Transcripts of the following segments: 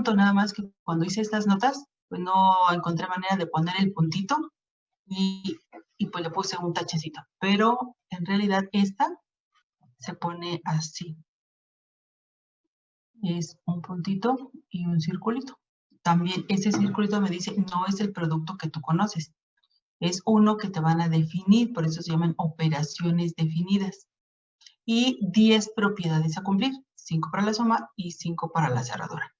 conjunto, nada más que cuando hice estas notas, pues no encontré manera de poner el puntito y pues le puse un tachecito. Pero en realidad esta se pone así. Es un puntito y un circulito. También ese circulito me dice, no es el producto que tú conoces. Es uno que te van a definir, por eso se llaman operaciones definidas. Y 10 propiedades a cumplir, 5 para la suma y 5 para la cerradura.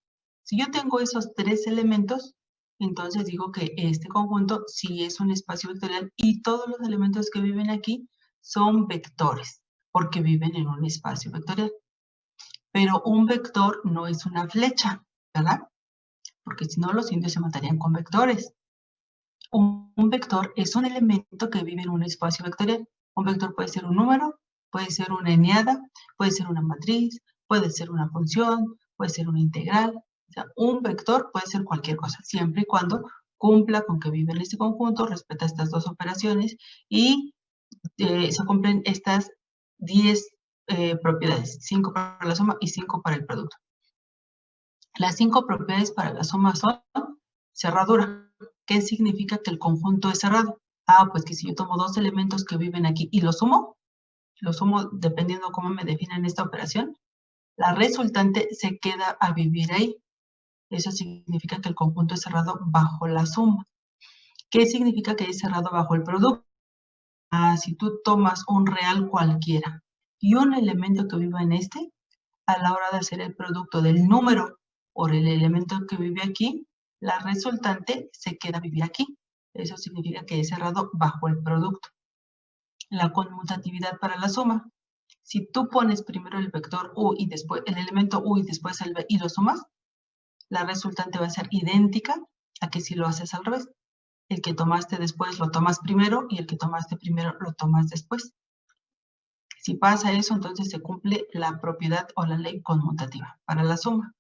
Si yo tengo esos 3 elementos, entonces digo que este conjunto sí es un espacio vectorial y todos los elementos que viven aquí son vectores, porque viven en un espacio vectorial. Pero un vector no es una flecha, ¿verdad? Porque si no los indios se matarían con vectores. Un vector es un elemento que vive en un espacio vectorial. Un vector puede ser un número, puede ser una eneada, puede ser una matriz, puede ser una función, puede ser una integral. O sea, un vector puede ser cualquier cosa, siempre y cuando cumpla con que vive en este conjunto, respeta estas dos operaciones y se cumplen estas 10 propiedades, 5 para la suma y 5 para el producto. Las 5 propiedades para la suma son cerradura. ¿Qué significa que el conjunto es cerrado? Ah, pues que si yo tomo dos elementos que viven aquí y los sumo dependiendo cómo me definan esta operación, la resultante se queda a vivir ahí. Eso significa que el conjunto es cerrado bajo la suma. ¿Qué significa que es cerrado bajo el producto? Ah, si tú tomas un real cualquiera y un elemento que viva en este, a la hora de hacer el producto del número por el elemento que vive aquí, la resultante se queda a vivir aquí. Eso significa que es cerrado bajo el producto. La conmutatividad para la suma. Si tú pones primero el vector u y después el elemento u y después el b y lo sumas, la resultante va a ser idéntica a que si lo haces al revés. El que tomaste después lo tomas primero y el que tomaste primero lo tomas después. Si pasa eso, entonces se cumple la propiedad o la ley conmutativa para la suma.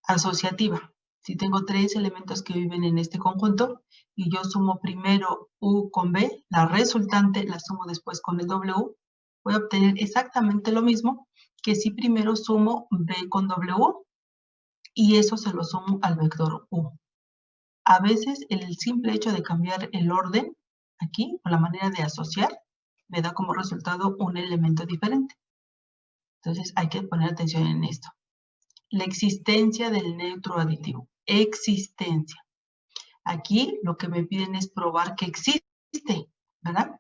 Asociativa. Si tengo 3 elementos que viven en este conjunto y yo sumo primero u con b, la resultante la sumo después con el w, voy a obtener exactamente lo mismo que si primero sumo b con w y eso se lo sumo al vector u. A veces el simple hecho de cambiar el orden aquí o la manera de asociar me da como resultado un elemento diferente. Entonces hay que poner atención en esto. La existencia del neutro aditivo. Existencia. Aquí lo que me piden es probar que existe, ¿verdad?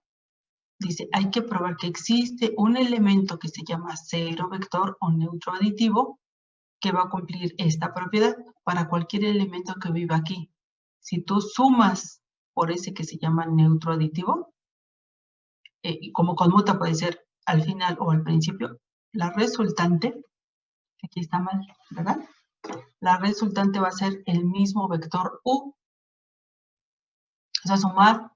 Dice, hay que probar que existe un elemento que se llama cero vector o neutro aditivo que va a cumplir esta propiedad para cualquier elemento que viva aquí. Si tú sumas por ese que se llama neutro aditivo, y como conmuta puede ser al final o al principio, la resultante, aquí está mal, ¿verdad? La resultante va a ser el mismo vector u. O sea, sumar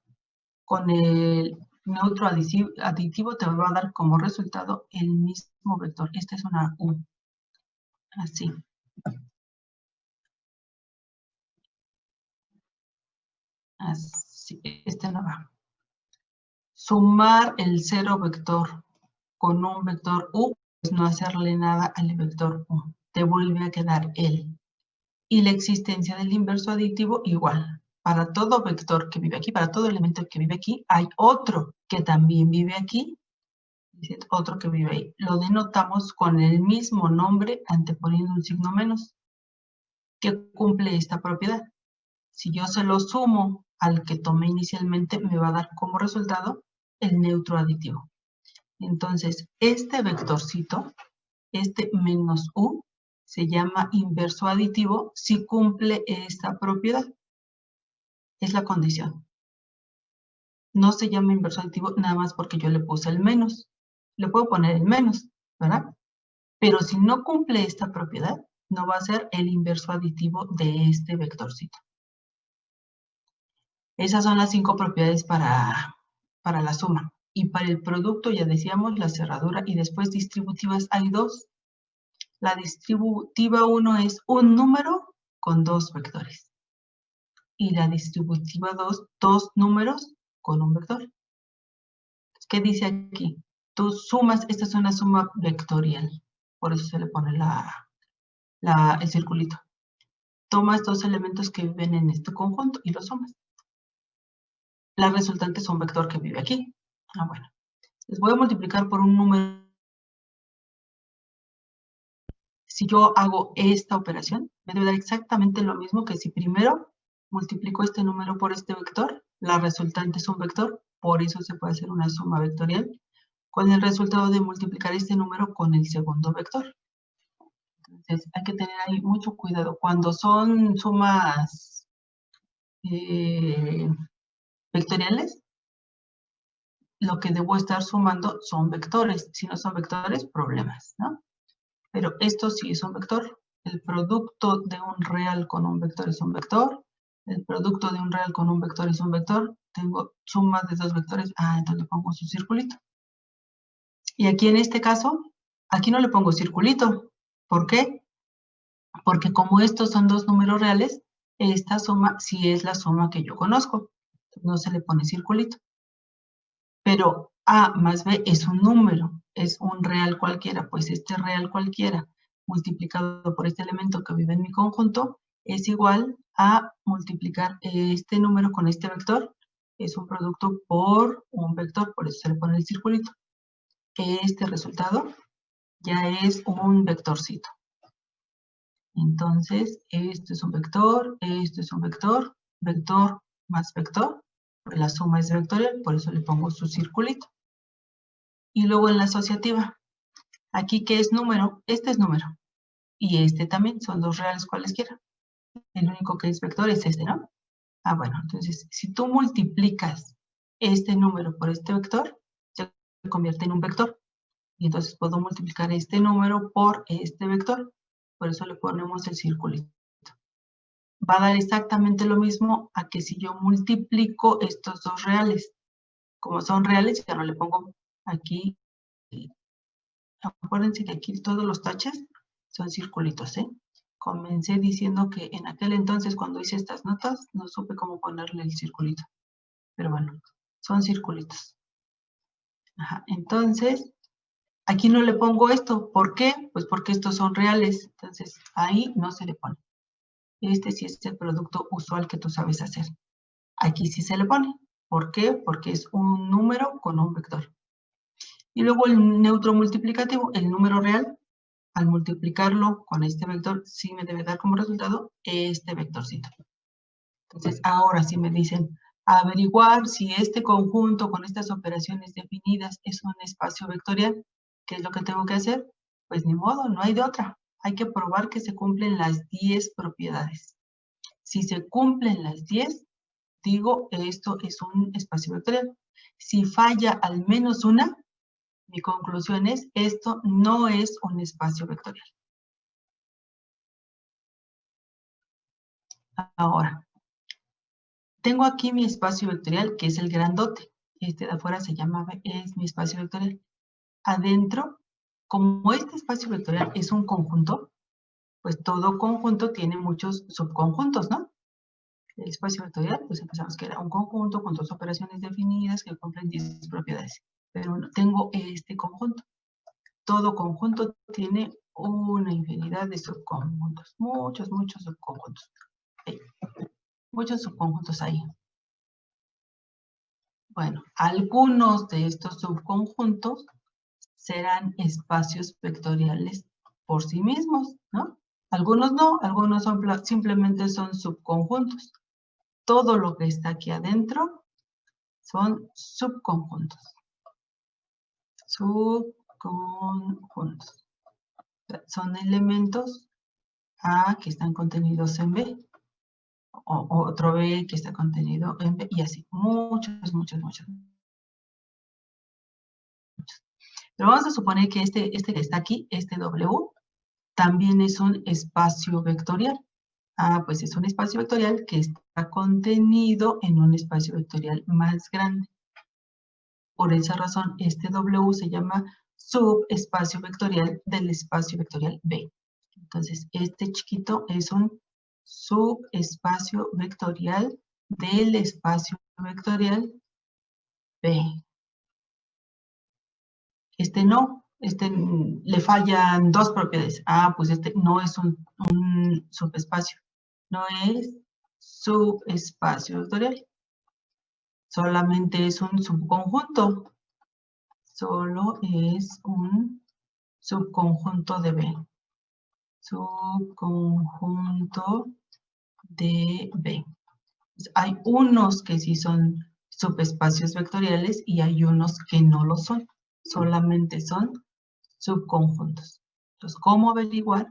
con el neutro aditivo te va a dar como resultado el mismo vector. Esta es una u. Así. Así. Este no va. Sumar el cero vector con un vector u es no hacerle nada al vector u. Te vuelve a quedar él. Y la existencia del inverso aditivo igual. Para todo vector que vive aquí, para todo elemento que vive aquí, hay otro que también vive aquí, otro que vive ahí. Lo denotamos con el mismo nombre anteponiendo un signo menos, que cumple esta propiedad. Si yo se lo sumo al que tomé inicialmente, me va a dar como resultado el neutro aditivo. Entonces, este vectorcito, este menos u, se llama inverso aditivo si cumple esta propiedad. Es la condición. No se llama inverso aditivo nada más porque yo le puse el menos. Le puedo poner el menos, ¿verdad? Pero si no cumple esta propiedad, no va a ser el inverso aditivo de este vectorcito. Esas son las 5 propiedades para la suma. Y para el producto, ya decíamos, la cerradura y después distributivas hay 2. La distributiva 1 es un número con 2 vectores. Y la distributiva 2, 2 números con un vector. ¿Qué dice aquí? Tú sumas, esta es una suma vectorial. Por eso se le pone el circulito. tomas dos elementos que viven en este conjunto y los sumas. La resultante es un vector que vive aquí. Bueno. Les voy a multiplicar por un número. Si yo hago esta operación, me debe dar exactamente lo mismo que si primero multiplico este número por este vector, la resultante es un vector, por eso se puede hacer una suma vectorial, con el resultado de multiplicar este número con el segundo vector. Entonces, hay que tener ahí mucho cuidado. Cuando son sumas vectoriales, lo que debo estar sumando son vectores. Si no son vectores, problemas, ¿no? Pero esto sí es un vector. El producto de un real con un vector es un vector. El producto de un real con un vector es un vector. Tengo sumas de dos vectores. Entonces le pongo su circulito. Y aquí en este caso, aquí no le pongo circulito. ¿Por qué? Porque como estos son dos números reales, esta suma sí es la suma que yo conozco. No se le pone circulito. Pero A más B es un número, es un real cualquiera, pues este real cualquiera multiplicado por este elemento que vive en mi conjunto es igual a multiplicar este número con este vector, es un producto por un vector, por eso se le pone el circulito. Este resultado ya es un vectorcito. Entonces, esto es un vector, esto es un vector, vector más vector, la suma es vectorial, por eso le pongo su circulito. Y luego en la asociativa, aquí ¿qué es número? Este es número. Y este también, son dos reales cualesquiera. El único que es vector es este, ¿no? Bueno, entonces, si tú multiplicas este número por este vector, se convierte en un vector. Y entonces puedo multiplicar este número por este vector. Por eso le ponemos el circulito. Va a dar exactamente lo mismo a que si yo multiplico estos dos reales. Como son reales, ya no le pongo aquí. Acuérdense que aquí todos los taches son circulitos, ¿eh? Comencé diciendo que en aquel entonces cuando hice estas notas no supe cómo ponerle el circulito. Pero bueno, son circulitos. Entonces, aquí no le pongo esto. ¿Por qué? Pues porque estos son reales. Entonces, ahí no se le pone. Este sí es el producto usual que tú sabes hacer. Aquí sí se le pone. ¿Por qué? Porque es un número con un vector. Y luego el neutro multiplicativo, el número real, al multiplicarlo con este vector, sí me debe dar como resultado este vectorcito. Entonces, ahora sí me dicen, averiguar si este conjunto con estas operaciones definidas es un espacio vectorial. ¿Qué es lo que tengo que hacer? Pues ni modo, no hay de otra. Hay que probar que se cumplen las 10 propiedades. Si se cumplen las 10, digo, esto es un espacio vectorial. Si falla al menos una, mi conclusión es, esto no es un espacio vectorial. Ahora, tengo aquí mi espacio vectorial, que es el grandote. Este de afuera es mi espacio vectorial. Adentro, como este espacio vectorial es un conjunto, pues todo conjunto tiene muchos subconjuntos, ¿no? El espacio vectorial, pues empezamos que era un conjunto con dos operaciones definidas que cumplen 10 propiedades. Pero no tengo este conjunto. Todo conjunto tiene una infinidad de subconjuntos. Muchos subconjuntos. Muchos subconjuntos ahí. Bueno, algunos de estos subconjuntos serán espacios vectoriales por sí mismos, ¿no? Algunos no, algunos simplemente son subconjuntos. Todo lo que está aquí adentro son subconjuntos. Subconjuntos. Son elementos A que están contenidos en B. O otro B que está contenido en B. Y así. Muchos. Pero vamos a suponer que este que está aquí, este W, también es un espacio vectorial. Pues es un espacio vectorial que está contenido en un espacio vectorial más grande. Por esa razón, este W se llama subespacio vectorial del espacio vectorial B. Entonces, este chiquito es un subespacio vectorial del espacio vectorial B. Este no, le fallan dos propiedades. Pues este no es un subespacio. No es subespacio vectorial. Solamente es un subconjunto. Solo es un subconjunto de B. Subconjunto de B. Hay unos que sí son subespacios vectoriales y hay unos que no lo son. Solamente son subconjuntos. Entonces, ¿cómo averiguar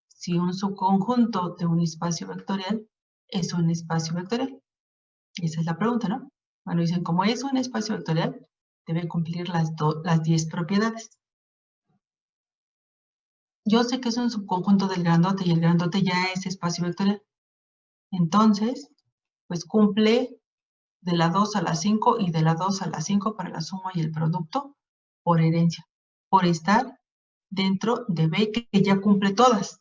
si un subconjunto de un espacio vectorial es un espacio vectorial? Esa es la pregunta, ¿no? Bueno, dicen, como es un espacio vectorial, debe cumplir las 10 propiedades. Yo sé que es un subconjunto del grandote y el grandote ya es espacio vectorial. Entonces, pues cumple de la 2 a la 5 y de la 2 a la 5 para la suma y el producto por herencia, por estar dentro de B que ya cumple todas.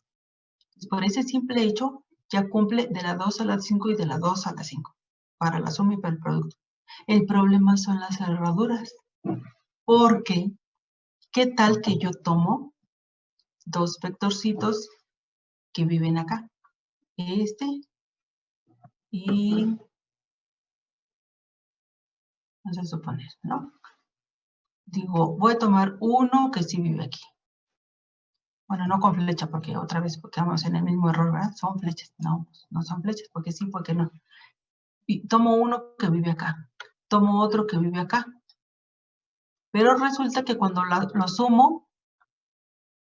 Pues por ese simple hecho, ya cumple de la 2 a la 5 y de la 2 a la 5 para la suma y para el producto. El problema son las cerraduras, porque ¿qué tal que yo tomo dos vectorcitos que viven acá? Este y, vamos a suponer, ¿no? Digo, voy a tomar uno que sí vive aquí. Bueno, no con flecha, porque otra vez quedamos en el mismo error, ¿verdad? Son flechas. No, no son flechas, porque sí, porque no. Y tomo uno que vive acá. Tomo otro que vive acá. Pero resulta que cuando lo sumo,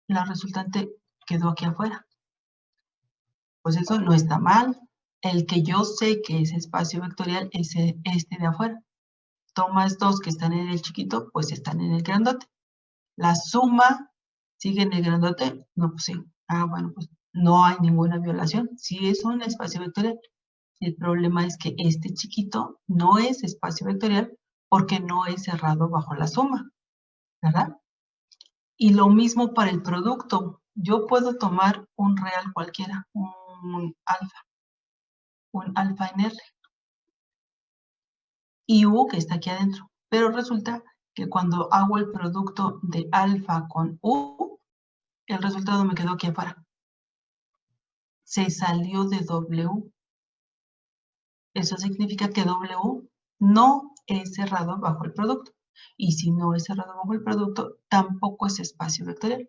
la resultante quedó aquí afuera. Pues eso no está mal. El que yo sé que es espacio vectorial es este de afuera. Tomas dos que están en el chiquito, pues están en el grandote. La suma sigue en el grandote. No, pues sí. Ah, bueno, pues no hay ninguna violación. Sí es un espacio vectorial. El problema es que este chiquito no es espacio vectorial porque no es cerrado bajo la suma, ¿verdad? Y lo mismo para el producto. Yo puedo tomar un real cualquiera, un alfa en R y U que está aquí adentro. Pero resulta que cuando hago el producto de alfa con U, el resultado me quedó aquí afuera. Se salió de W. Eso significa que W no es cerrado bajo el producto. Y si no es cerrado bajo el producto, tampoco es espacio vectorial.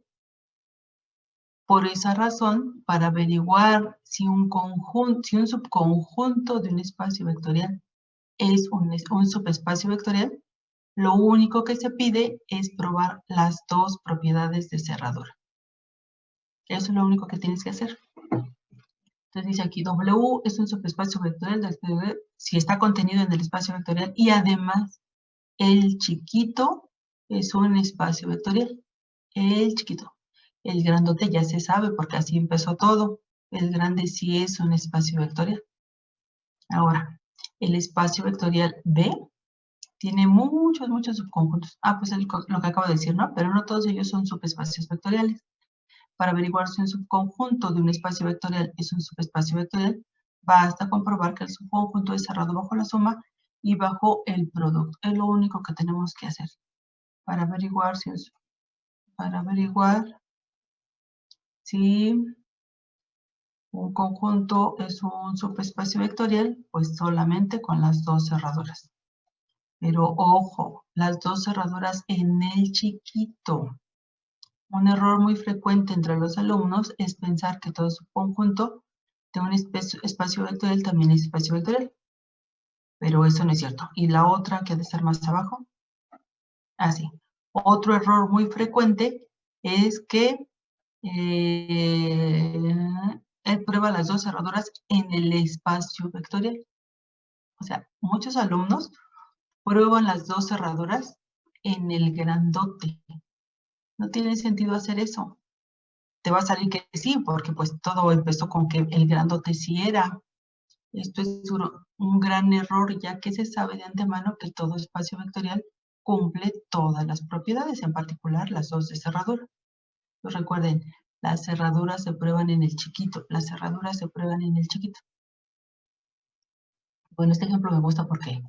Por esa razón, para averiguar si un subconjunto de un espacio vectorial es un subespacio vectorial, lo único que se pide es probar las dos propiedades de cerradura. Eso es lo único que tienes que hacer. Entonces dice aquí, W es un subespacio vectorial si está contenido en el espacio vectorial y además el chiquito es un espacio vectorial. El chiquito. El grandote ya se sabe porque así empezó todo. El grande sí es un espacio vectorial. Ahora, el espacio vectorial B tiene muchos, muchos subconjuntos. Ah, pues lo que acabo de decir, ¿no? Pero no todos ellos son subespacios vectoriales. Para averiguar si un subconjunto de un espacio vectorial es un subespacio vectorial, basta comprobar que el subconjunto es cerrado bajo la suma y bajo el producto. Es lo único que tenemos que hacer para averiguar si un conjunto es un subespacio vectorial, pues solamente con las dos cerraduras. Pero ojo, las dos cerraduras en el chiquito. Un error muy frecuente entre los alumnos es pensar que todo subconjunto de un espacio vectorial también es espacio vectorial. Pero eso no es cierto. Y la otra que ha de estar más abajo, así. Otro error muy frecuente es que él prueba las dos cerraduras en el espacio vectorial. O sea, muchos alumnos prueban las dos cerraduras en el grandote. No tiene sentido hacer eso. Te va a salir que sí, porque pues todo empezó con que el grandote sí era. Esto es un gran error, ya que se sabe de antemano que todo espacio vectorial cumple todas las propiedades, en particular las dos de cerradura. Pues recuerden, las cerraduras se prueban en el chiquito, las cerraduras se prueban en el chiquito. Bueno, este ejemplo me gusta porque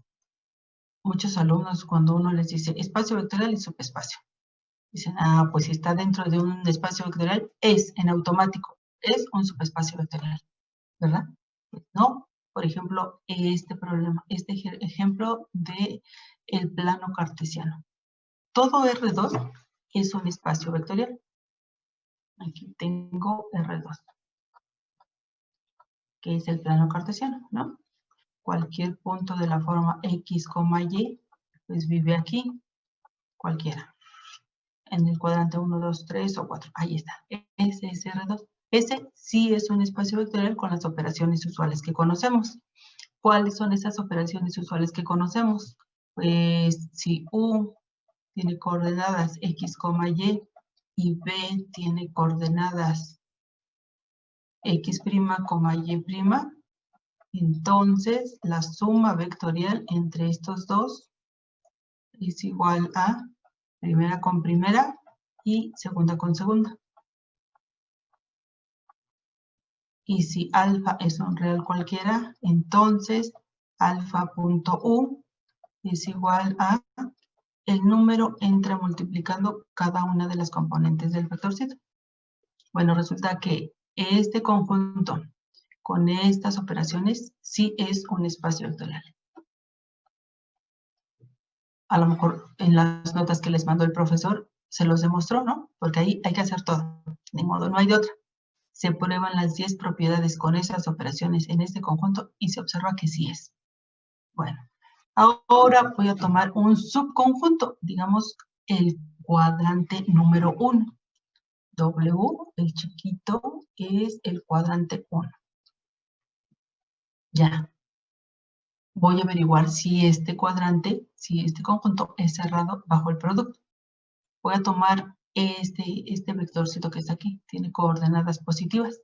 muchos alumnos cuando uno les dice espacio vectorial y subespacio, dicen, ah, pues si está dentro de un espacio vectorial, es en automático, es un subespacio vectorial, ¿verdad? No, por ejemplo, este problema, este ejemplo de el plano cartesiano. Todo R2 es un espacio vectorial. Aquí tengo R2, que es el plano cartesiano, ¿no? Cualquier punto de la forma X, Y, pues vive aquí, cualquiera. En el cuadrante 1, 2, 3 o 4. Ahí está. Ese es R2. Ese sí es un espacio vectorial con las operaciones usuales que conocemos. ¿Cuáles son esas operaciones usuales que conocemos? Pues si U tiene coordenadas X, Y B tiene coordenadas X', Y', entonces la suma vectorial entre estos dos es igual a primera con primera y segunda con segunda. Y si alfa es un real cualquiera, entonces alfa.u es igual a el número entre multiplicando cada una de las componentes del vectorcito. Bueno, resulta que este conjunto con estas operaciones sí es un espacio vectorial. A lo mejor en las notas que les mandó el profesor se los demostró, ¿no? Porque ahí hay que hacer todo. De modo, no hay de otra. Se prueban las 10 propiedades con esas operaciones en este conjunto y se observa que sí es. Bueno, ahora voy a tomar un subconjunto, digamos el cuadrante número 1. W, el chiquito, es el cuadrante 1. Ya. Voy a averiguar si este cuadrante, si este conjunto es cerrado bajo el producto. Voy a tomar este vectorcito que está aquí. Tiene coordenadas positivas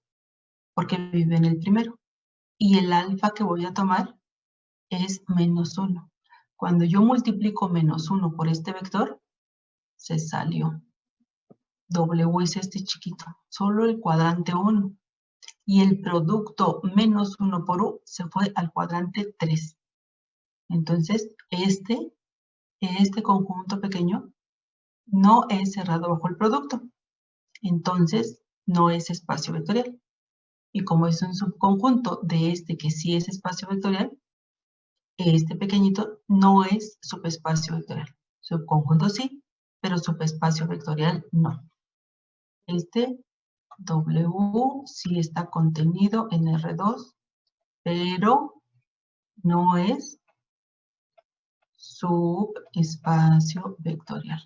porque vive en el primero. Y el alfa que voy a tomar es -1. Cuando yo multiplico -1 por este vector, se salió. W es este chiquito, solo el cuadrante 1. Y el producto -1 por U se fue al cuadrante 3. Entonces, este conjunto pequeño no es cerrado bajo el producto. Entonces, no es espacio vectorial. Y como es un subconjunto de este que sí es espacio vectorial, este pequeñito no es subespacio vectorial. Subconjunto sí, pero subespacio vectorial no. Este W sí está contenido en R2, pero no es subespacio vectorial.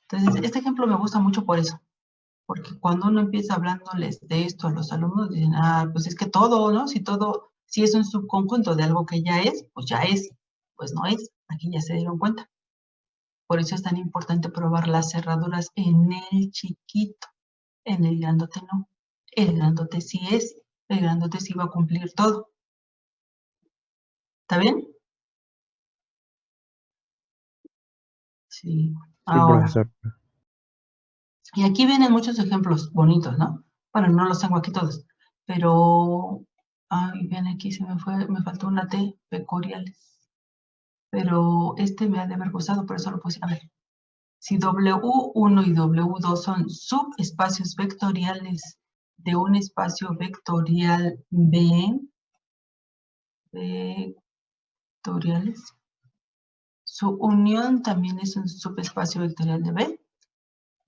Entonces, este ejemplo me gusta mucho por eso, porque cuando uno empieza hablándoles de esto a los alumnos, dicen, pues es que todo, ¿no? Si es un subconjunto de algo que ya es, pues ya es, pues no es, aquí ya se dieron cuenta. Por eso es tan importante probar las cerraduras en el chiquito, en el grandote no. El grandote sí es, el grandote sí va a cumplir todo. ¿Está bien? Sí. Sí, Ahora, profesor. y aquí vienen muchos ejemplos bonitos, ¿no? Bueno, no los tengo aquí todos, pero, bien, aquí se me fue, me faltó una T, pecoriales. Pero este me ha de haber gustado, por eso lo puse. A ver, si W1 y W2 son subespacios vectoriales de un espacio vectorial B, vectoriales, su unión también es un subespacio vectorial de B.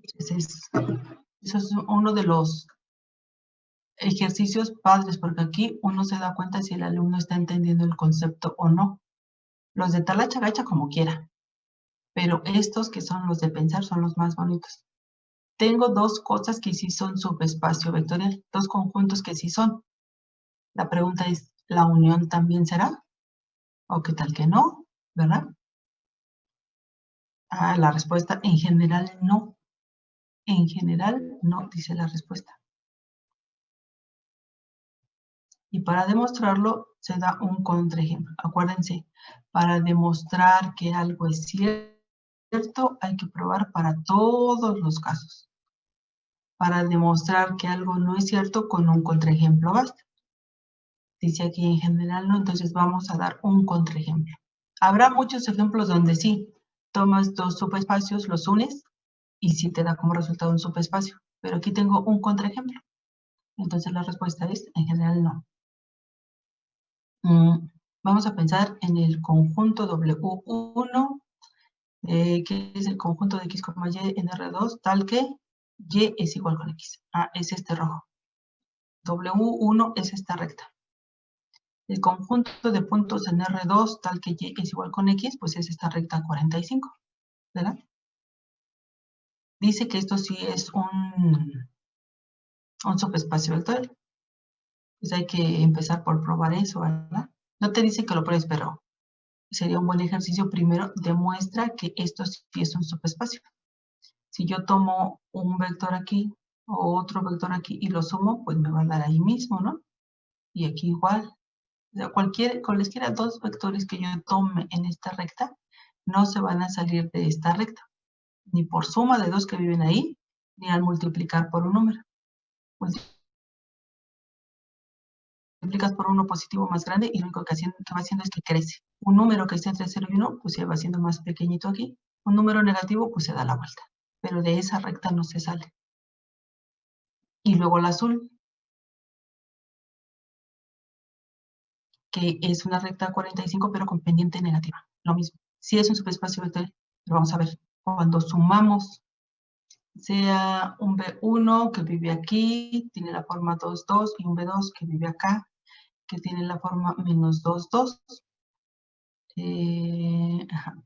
Eso es uno de los ejercicios padres, porque aquí uno se da cuenta si el alumno está entendiendo el concepto o no. Los de talacha gacha como quiera, pero estos que son los de pensar son los más bonitos. Tengo dos cosas que sí son subespacio vectorial, dos conjuntos que sí son. La pregunta es, ¿la unión también será? ¿O qué tal que no? ¿Verdad? La respuesta en general no. En general no, dice la respuesta. Y para demostrarlo se da un contraejemplo. Acuérdense, para demostrar que algo es cierto, hay que probar para todos los casos. Para demostrar que algo no es cierto, con un contraejemplo basta. Dice aquí en general no, entonces vamos a dar un contraejemplo. Habrá muchos ejemplos donde sí, tomas dos subespacios, los unes y sí te da como resultado un subespacio. Pero aquí tengo un contraejemplo. Entonces la respuesta es en general no. Vamos a pensar en el conjunto W1, que es el conjunto de X, Y en R2, tal que Y es igual con X. Es este rojo. W1 es esta recta. El conjunto de puntos en R2, tal que Y es igual con X, pues es esta recta 45, ¿verdad? Dice que esto sí es un subespacio vectorial. Pues hay que empezar por probar eso, ¿verdad? No te dice que lo pruebes, pero sería un buen ejercicio. Primero, demuestra que esto sí es un subespacio. Si yo tomo un vector aquí o otro vector aquí y lo sumo, pues me va a dar ahí mismo, ¿no? Y aquí igual. O sea, cualesquiera dos vectores que yo tome en esta recta no se van a salir de esta recta, ni por suma de dos que viven ahí, ni al multiplicar por un número. Multiplicas por uno positivo más grande y lo único que va haciendo es que crece. Un número que esté entre 0 y 1, pues se va haciendo más pequeñito aquí. Un número negativo, pues se da la vuelta. Pero de esa recta no se sale. Y luego el azul, que es una recta 45, pero con pendiente negativa. Lo mismo. Sí es un subespacio vectorial, pero vamos a ver. Cuando sumamos, sea un B1 que vive aquí, tiene la forma 2, 2, y un B2 que vive acá, que tiene la forma menos 2, 2.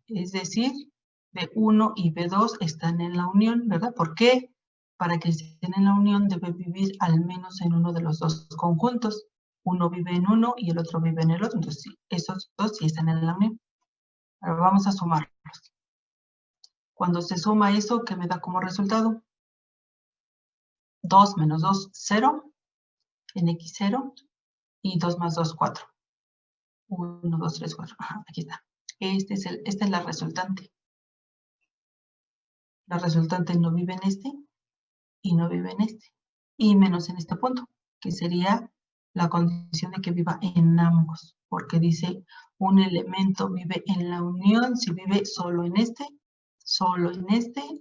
Es decir, B1 y B2 están en la unión, ¿verdad? ¿Por qué? Para que estén en la unión debe vivir al menos en uno de los dos conjuntos. Uno vive en uno y el otro vive en el otro. Entonces, sí, esos dos sí están en la unión. Ahora vamos a sumarlos. Cuando se suma eso, ¿qué me da como resultado? 2 menos 2, 0, en X0, y 2 más 2, 4. 1, 2, 3, 4. Aquí está. Esta es la resultante. La resultante no vive en este y no vive en este. Y menos en este punto, que sería la condición de que viva en ambos. Porque dice, un elemento vive en la unión si vive solo en este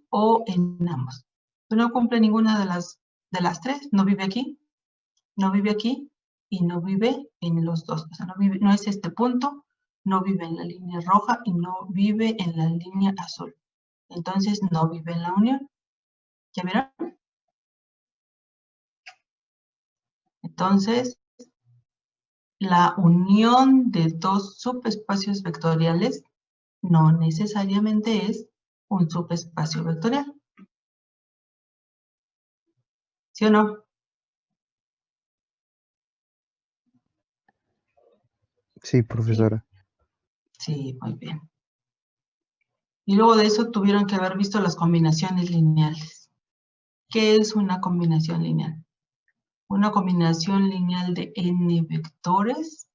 o en ambos. Pero no cumple ninguna de las tres. No vive aquí, no vive aquí y no vive en los dos. O sea, no es este punto, no vive en la línea roja y no vive en la línea azul. Entonces no vive en la unión. ¿Ya vieron? Entonces, la unión de dos subespacios vectoriales no necesariamente es un subespacio vectorial. ¿Sí o no? Sí, profesora. Sí, muy bien. Y luego de eso tuvieron que haber visto las combinaciones lineales. ¿Qué es una combinación lineal? Una combinación lineal de n vectores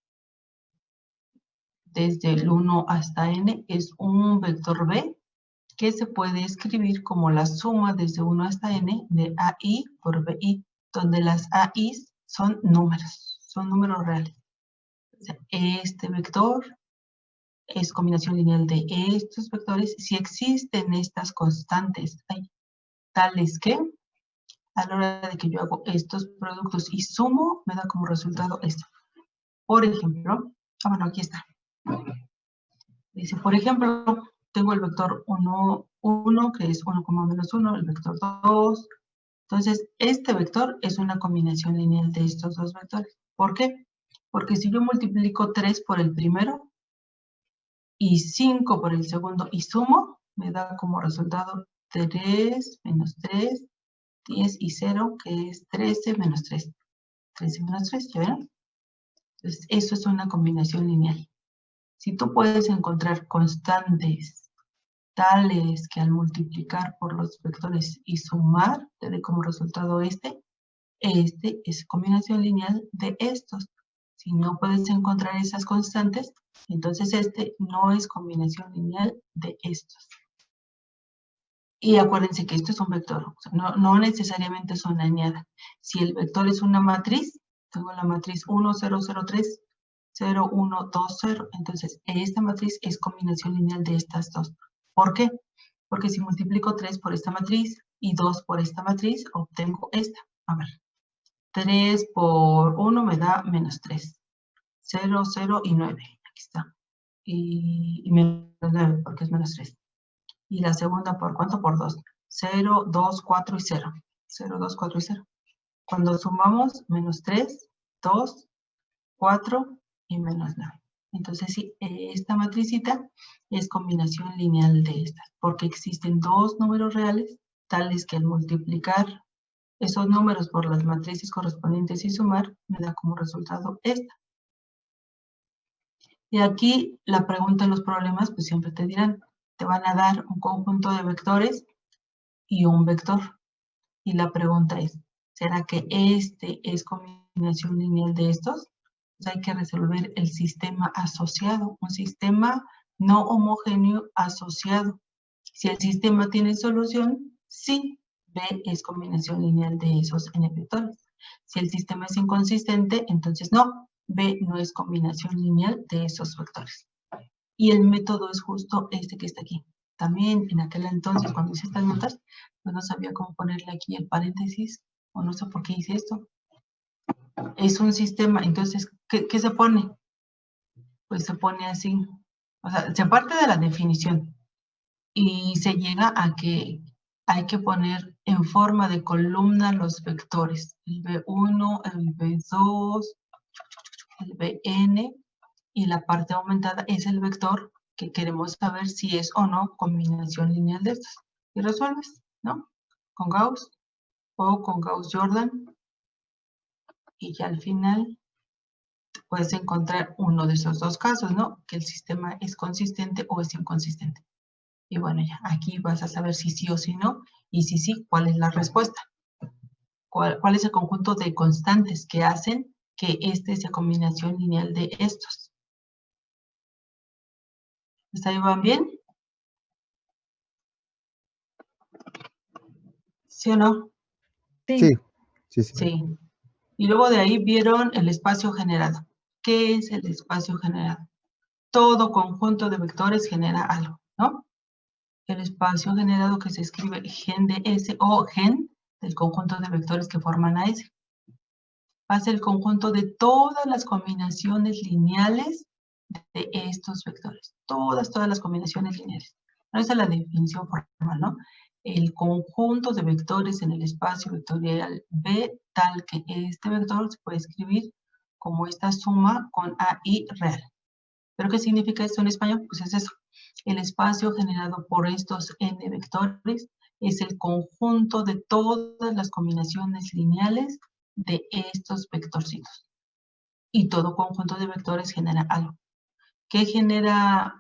desde el 1 hasta n es un vector b que se puede escribir como la suma desde 1 hasta n de AI por BI, donde las AIs son números reales. O sea, este vector es combinación lineal de estos vectores si existen estas constantes tales que a la hora de que yo hago estos productos y sumo, me da como resultado esto. Por ejemplo, bueno, aquí está. Dice, por ejemplo, tengo el vector 1, 1, que es 1, menos 1, el vector 2. Entonces, este vector es una combinación lineal de estos dos vectores. ¿Por qué? Porque si yo multiplico 3 por el primero y 5 por el segundo y sumo, me da como resultado 3 menos 3, 10 y 0, que es 13 menos 3. 13 menos 3, ¿ya ven? Entonces, eso es una combinación lineal. Si tú puedes encontrar constantes tales que al multiplicar por los vectores y sumar, te dé como resultado este es combinación lineal de estos. Si no puedes encontrar esas constantes, entonces este no es combinación lineal de estos. Y acuérdense que esto es un vector, o sea, no necesariamente son añada. Si el vector es una matriz, tengo la matriz 1, 0, 0, 3, 0, 1, 2, 0, entonces esta matriz es combinación lineal de estas dos. ¿Por qué? Porque si multiplico 3 por esta matriz y 2 por esta matriz, obtengo esta. A ver, 3 por 1 me da menos 3. 0, 0 y 9. Aquí está. Y menos 9 porque es menos 3. Y la segunda, ¿por cuánto? Por 2. 0, 2, 4 y 0. 0, 2, 4 y 0. Cuando sumamos, menos 3, 2, 4 y menos 9. Entonces, sí, esta matricita es combinación lineal de estas, porque existen dos números reales, tales que al multiplicar esos números por las matrices correspondientes y sumar, me da como resultado esta. Y aquí la pregunta en los problemas, pues siempre te dirán, te van a dar un conjunto de vectores y un vector. Y la pregunta es, ¿será que este es combinación lineal de estos? Pues hay que resolver el sistema asociado, un sistema no homogéneo asociado. Si el sistema tiene solución, sí, B es combinación lineal de esos n vectores. Si el sistema es inconsistente, entonces no, B no es combinación lineal de esos vectores. Y el método es justo este que está aquí. También en aquel entonces, cuando hice estas notas, pues no sabía cómo ponerle aquí el paréntesis, o no sé por qué hice esto. Es un sistema, entonces, ¿qué se pone? Pues se pone así. O sea, se parte de la definición y se llega a que hay que poner en forma de columna los vectores. El B1, el B2, el Bn, y la parte aumentada es el vector que queremos saber si es o no combinación lineal de estos. Y resuelves, ¿no? Con Gauss o con Gauss-Jordan. Y ya al final puedes encontrar uno de esos dos casos, ¿no? Que el sistema es consistente o es inconsistente. Y bueno, ya aquí vas a saber si sí o si no. Y si sí, ¿cuál es la respuesta? ¿Cuál es el conjunto de constantes que hacen que este sea combinación lineal de estos? ¿Está ahí van bien? ¿Sí o no? Sí, sí, sí. Sí. Y luego de ahí vieron el espacio generado. ¿Qué es el espacio generado? Todo conjunto de vectores genera algo, ¿no? El espacio generado que se escribe gen de S o gen del conjunto de vectores que forman a S. Va a ser el conjunto de todas las combinaciones lineales de estos vectores. Todas las combinaciones lineales. No, esa es la definición formal, ¿no? El conjunto de vectores en el espacio vectorial B, tal que este vector se puede escribir como esta suma con AI real. ¿Pero qué significa esto en español? Pues es eso. El espacio generado por estos n vectores es el conjunto de todas las combinaciones lineales de estos vectorcitos. Y todo conjunto de vectores genera algo. ¿Qué genera?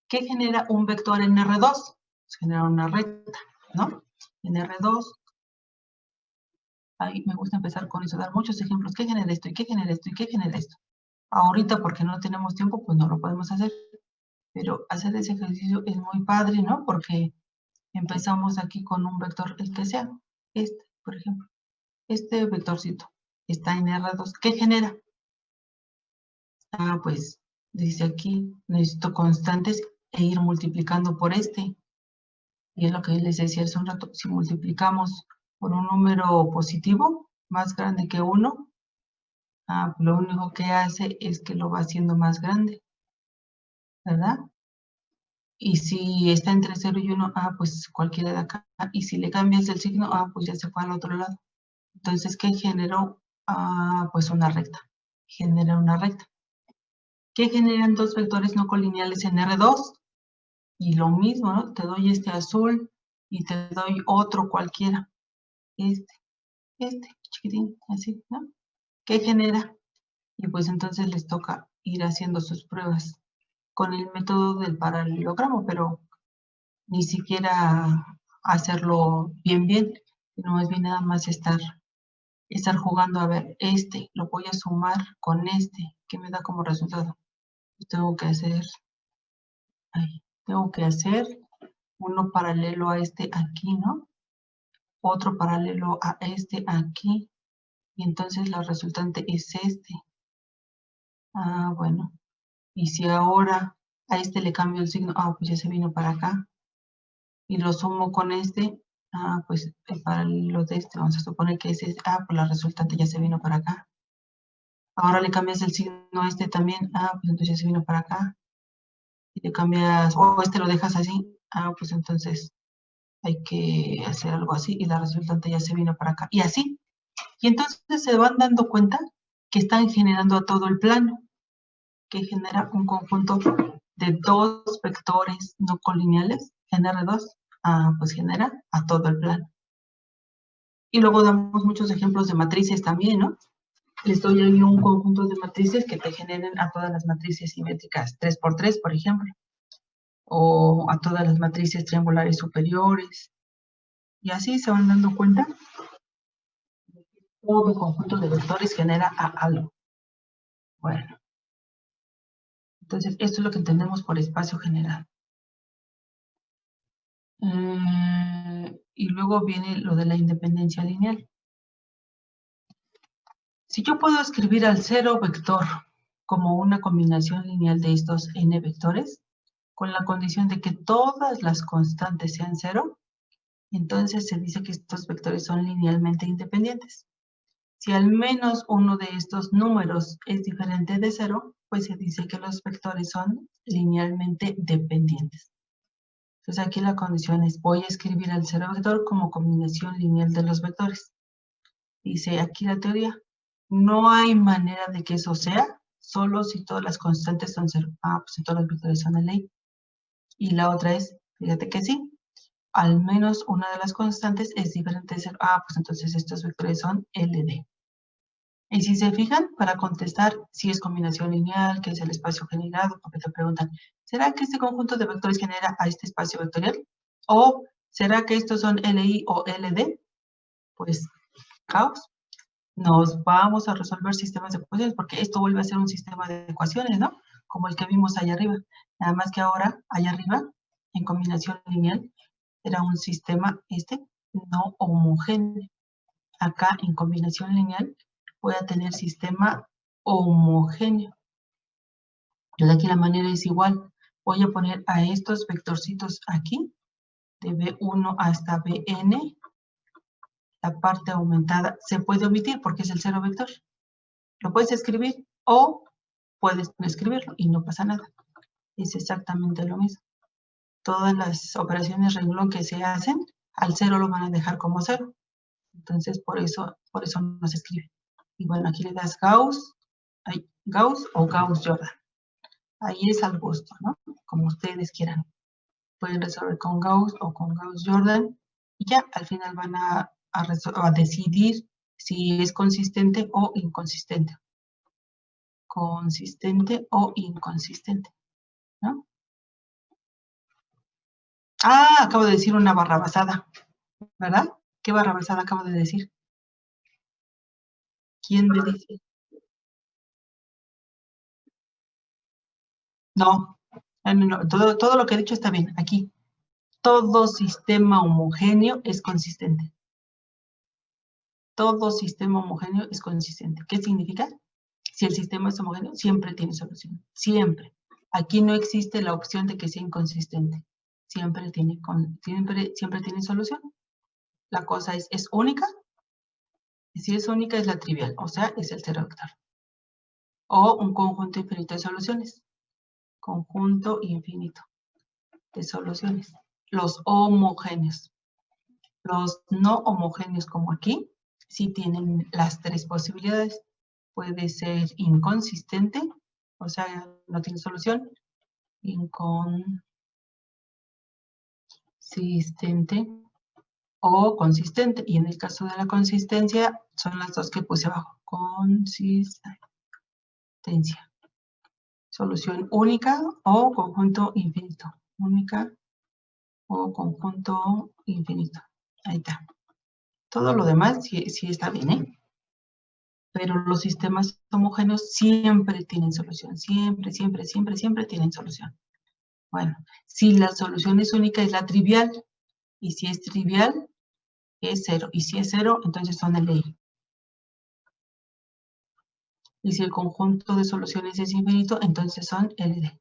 ¿Qué genera un vector en R2? Pues genera una recta, ¿no? En R2, ahí me gusta empezar con eso, dar muchos ejemplos. ¿Qué genera esto? ¿Y qué genera esto? ¿Y qué genera esto? Ahorita, porque no tenemos tiempo, pues no lo podemos hacer. Pero hacer ese ejercicio es muy padre, ¿no? Porque empezamos aquí con un vector, el que sea. Este, por ejemplo. Este vectorcito está en R2. ¿Qué genera? Ah, pues dice aquí, necesito constantes e ir multiplicando por este. Y es lo que les decía hace un rato, si multiplicamos por un número positivo más grande que 1, lo único que hace es que lo va haciendo más grande, ¿verdad? Y si está entre 0 y 1, pues cualquiera de acá. Y si le cambias el signo, pues ya se fue al otro lado. Entonces, ¿qué generó? Pues una recta. Genera una recta. ¿Qué generan dos vectores no colineales en R2? Y lo mismo, ¿no? Te doy este azul y te doy otro cualquiera. Este, chiquitín, así, ¿no? ¿Qué genera? Y pues entonces les toca ir haciendo sus pruebas con el método del paralelogramo, pero ni siquiera hacerlo bien, sino más bien nada más estar jugando a ver, lo voy a sumar con ¿qué me da como resultado? Tengo que hacer, tengo que hacer uno paralelo a este aquí, ¿no? Otro paralelo a este aquí, y entonces la resultante es este. Bueno, y si ahora a este le cambio el signo, pues ya se vino para acá, y lo sumo con pues el paralelo de vamos a suponer que ese, pues la resultante ya se vino para acá. Ahora le cambias el signo a este también. Ah, pues entonces ya se vino para acá. Y le cambias, o este lo dejas así. Ah, pues entonces hay que hacer algo así y la resultante ya se vino para acá. Y así. Y entonces se van dando cuenta que están generando a todo el plano, que genera un conjunto de dos vectores no colineales, genera dos, pues genera a todo el plano. Y luego damos muchos ejemplos de matrices también, ¿no? Les doy ahí un conjunto de matrices que te generen a todas las matrices simétricas 3x3, por ejemplo, o a todas las matrices triangulares superiores, y así se van dando cuenta de que todo conjunto de vectores genera a algo. Bueno, entonces esto es lo que entendemos por espacio general. Y luego viene lo de la independencia lineal. Si yo puedo escribir al cero vector como una combinación lineal de estos n vectores, con la condición de que todas las constantes sean cero, entonces se dice que estos vectores son linealmente independientes. Si al menos uno de estos números es diferente de cero, pues se dice que los vectores son linealmente dependientes. Entonces aquí la condición es, voy a escribir al cero vector como combinación lineal de los vectores. Dice aquí la teoría, no hay manera de que eso sea, solo si todas las constantes son cero. Ah, pues si todos los vectores son ley. Y la otra es, fíjate que sí, al menos una de las constantes es diferente de cero. Ah, pues entonces estos vectores son LD. Y si se fijan, para contestar si es combinación lineal, que es el espacio generado, porque te preguntan, ¿será que este conjunto de vectores genera a este espacio vectorial? ¿O será que estos son LI o LD? Pues caos. Nos vamos a resolver sistemas de ecuaciones, porque esto vuelve a ser un sistema de ecuaciones, ¿no? Como el que vimos allá arriba. Nada más que ahora, allá arriba, en combinación lineal, era un sistema no homogéneo. Acá, en combinación lineal, voy a tener sistema homogéneo. Entonces aquí la manera es igual. Voy a poner a estos vectorcitos aquí, de B1 hasta Bn, la parte aumentada se puede omitir porque es el cero vector. Lo puedes escribir o puedes no escribirlo y no pasa nada. Es exactamente lo mismo. Todas las operaciones renglón que se hacen, al cero lo van a dejar como cero. Entonces, por eso no se escribe. Y bueno, aquí le das Gauss o Gauss-Jordan. Ahí es al gusto, ¿no? Como ustedes quieran. Pueden resolver con Gauss o con Gauss-Jordan. Y ya, al final van a decidir si es consistente o inconsistente. Consistente o inconsistente, ¿no? Ah, acabo de decir una barra basada, ¿verdad? ¿Qué barra basada acabo de decir? ¿Quién me dice? No, no, todo lo que he dicho está bien. Aquí, todo sistema homogéneo es consistente. Todo sistema homogéneo es consistente. ¿Qué significa? Si el sistema es homogéneo, siempre tiene solución. Siempre. Aquí no existe la opción de que sea inconsistente. Siempre tiene solución. La cosa es única. Y si es única, es la trivial. O sea, es el cero vector. O un conjunto infinito de soluciones. Conjunto infinito de soluciones. Los homogéneos. Los no homogéneos, como aquí, sí tienen las tres posibilidades. Puede ser inconsistente, o sea, no tiene solución. Inconsistente o consistente. Y en el caso de la consistencia, son las dos que puse abajo. Consistencia. Solución única o conjunto infinito. Única o conjunto infinito. Ahí está. Todo lo demás sí está bien, ¿eh? Pero los sistemas homogéneos siempre tienen solución. Siempre, siempre, siempre, siempre tienen solución. Bueno, si la solución es única es la trivial. Y si es trivial, es cero. Y si es cero, entonces son LI. Y si el conjunto de soluciones es infinito, entonces son LD.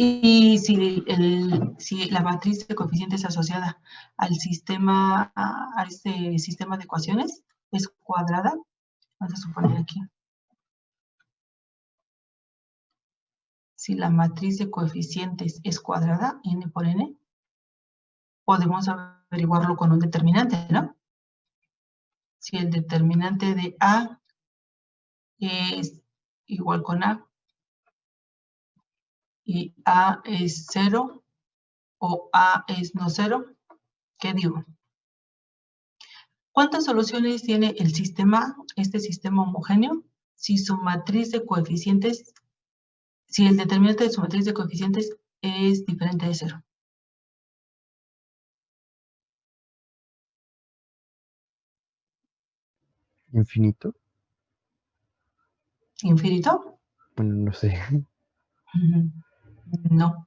Y si la matriz de coeficientes asociada al sistema, a este sistema de ecuaciones, es cuadrada, vamos a suponer aquí. Si la matriz de coeficientes es cuadrada, n por n, podemos averiguarlo con un determinante, ¿no? Si el determinante de A es igual con A y A es 0 o A es no 0, ¿qué digo? ¿Cuántas soluciones tiene el sistema, este sistema homogéneo, si su matriz de coeficientes, si el determinante de su matriz de coeficientes es diferente de 0? ¿Infinito? ¿Infinito? Bueno, no sé. No.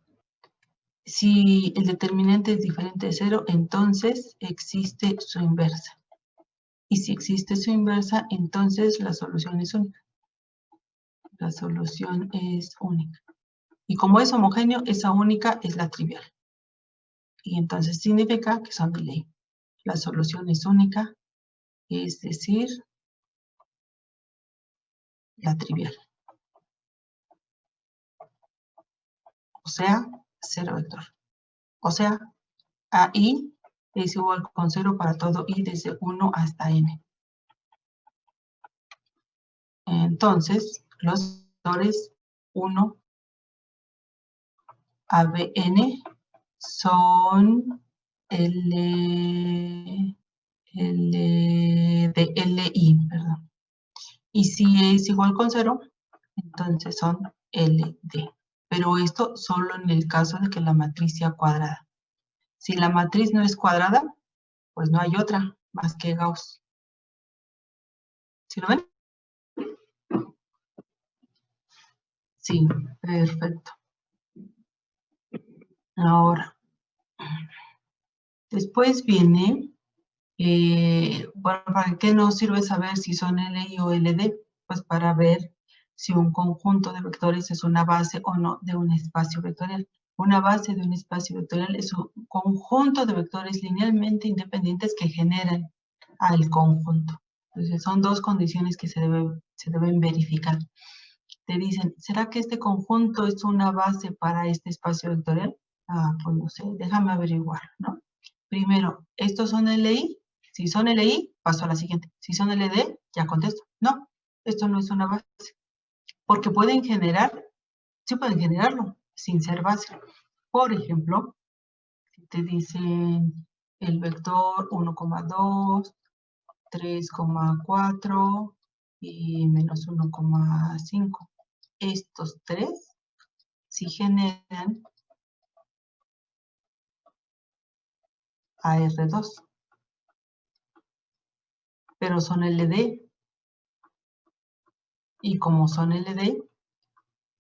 Si el determinante es diferente de 0, entonces existe su inversa. Y si existe su inversa, entonces la solución es única. La solución es única. Y como es homogéneo, esa única es la trivial. Y entonces significa que son de ley. La solución es única, es decir, la trivial. O sea, 0 vector. O sea, AI es igual con 0 para todo i desde 1 hasta n. Entonces, los vectores 1 a bn son L de LI, perdón. Y si es igual con 0, entonces son LD. Pero esto solo en el caso de que la matriz sea cuadrada. Si la matriz no es cuadrada, pues no hay otra más que Gauss. ¿Sí lo ven? Sí, perfecto. Ahora, después viene, bueno, ¿para qué nos sirve saber si son LI o LD? Pues para ver si un conjunto de vectores es una base o no de un espacio vectorial. Una base de un espacio vectorial es un conjunto de vectores linealmente independientes que generan al conjunto. Entonces son dos condiciones que se deben verificar. Te dicen, ¿será que este conjunto es una base para este espacio vectorial? Ah, pues no sé, déjame averiguar, ¿no? Primero, ¿estos son LI? Si son LI, paso a la siguiente. Si son LD, ya contesto. No, esto no es una base. Porque pueden generar, sí pueden generarlo, sin ser base. Por ejemplo, si te dicen el vector 1,2, 3,4 y menos 1,5. Estos tres sí generan AR2, pero son LD. Y como son LD,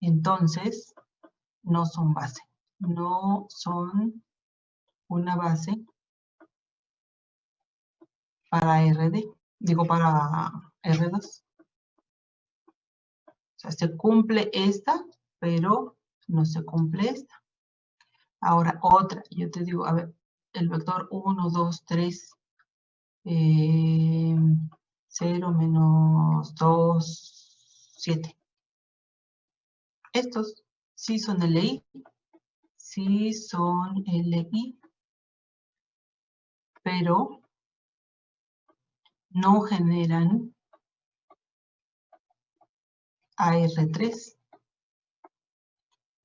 entonces no son base. No son una base para RD. Digo, para R2. O sea, se cumple esta, pero no se cumple esta. Ahora, otra. Yo te digo, a ver, el vector 1, 2, 3, 0, menos 2, 7. Estos sí son LI, sí son LI, pero no generan AR3.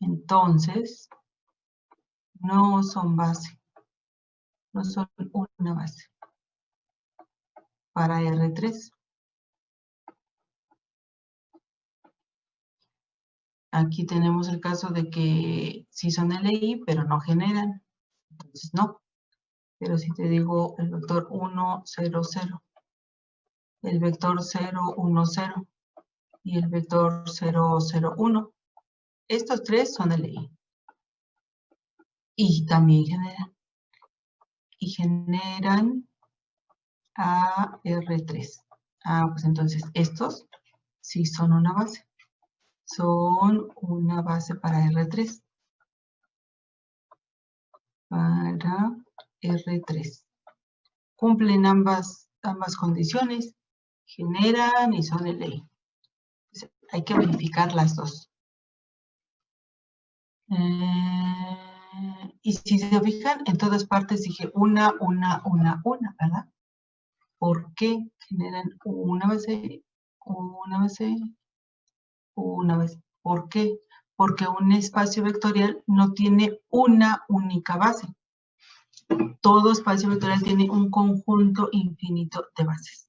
Entonces, no son base, no son una base para R3. Aquí tenemos el caso de que sí son LI, pero no generan. Entonces, no. Pero si te digo el vector 1, 0, 0, el vector 0, 1, 0 y el vector 0, 0, 1, estos tres son LI. Y también generan. Y generan AR3. Ah, pues entonces estos sí son una base. Son una base para R3. Para R3. Cumplen ambas condiciones. generan y son de ley. Hay que verificar las dos. Y si se fijan, en todas partes dije una, ¿verdad? ¿Por qué generan una base, una base, una base? ¿Por qué? Porque un espacio vectorial no tiene una única base. Todo espacio vectorial tiene un conjunto infinito de bases.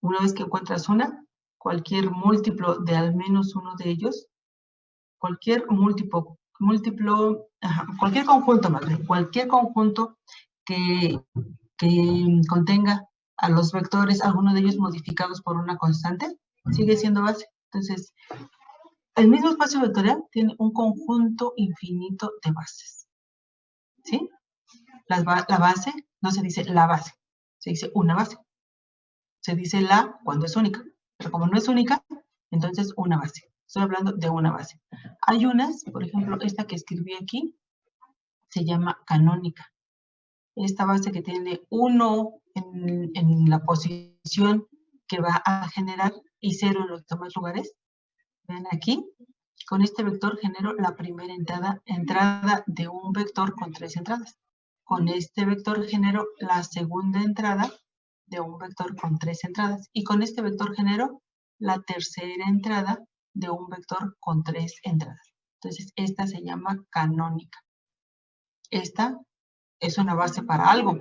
Una vez que encuentras una, cualquier múltiplo de al menos uno de ellos, cualquier cualquier conjunto más bien, cualquier conjunto que contenga a los vectores, alguno de ellos modificados por una constante, sigue siendo base. Entonces, el mismo espacio vectorial tiene un conjunto infinito de bases. ¿Sí? La base no se dice la base, se dice una base. Se dice la cuando es única, pero como no es única, entonces una base. Estoy hablando de una base. Hay unas, por ejemplo, esta que escribí aquí, se llama canónica. Esta base que tiene 1 en la posición que va a generar y 0 en los demás lugares. Ven aquí, con este vector genero la primera entrada de un vector con 3 entradas. Con este vector genero la segunda entrada de un vector con 3 entradas. Y con este vector genero la tercera entrada de un vector con 3 entradas. Entonces, esta se llama canónica. Esta es una base para algo.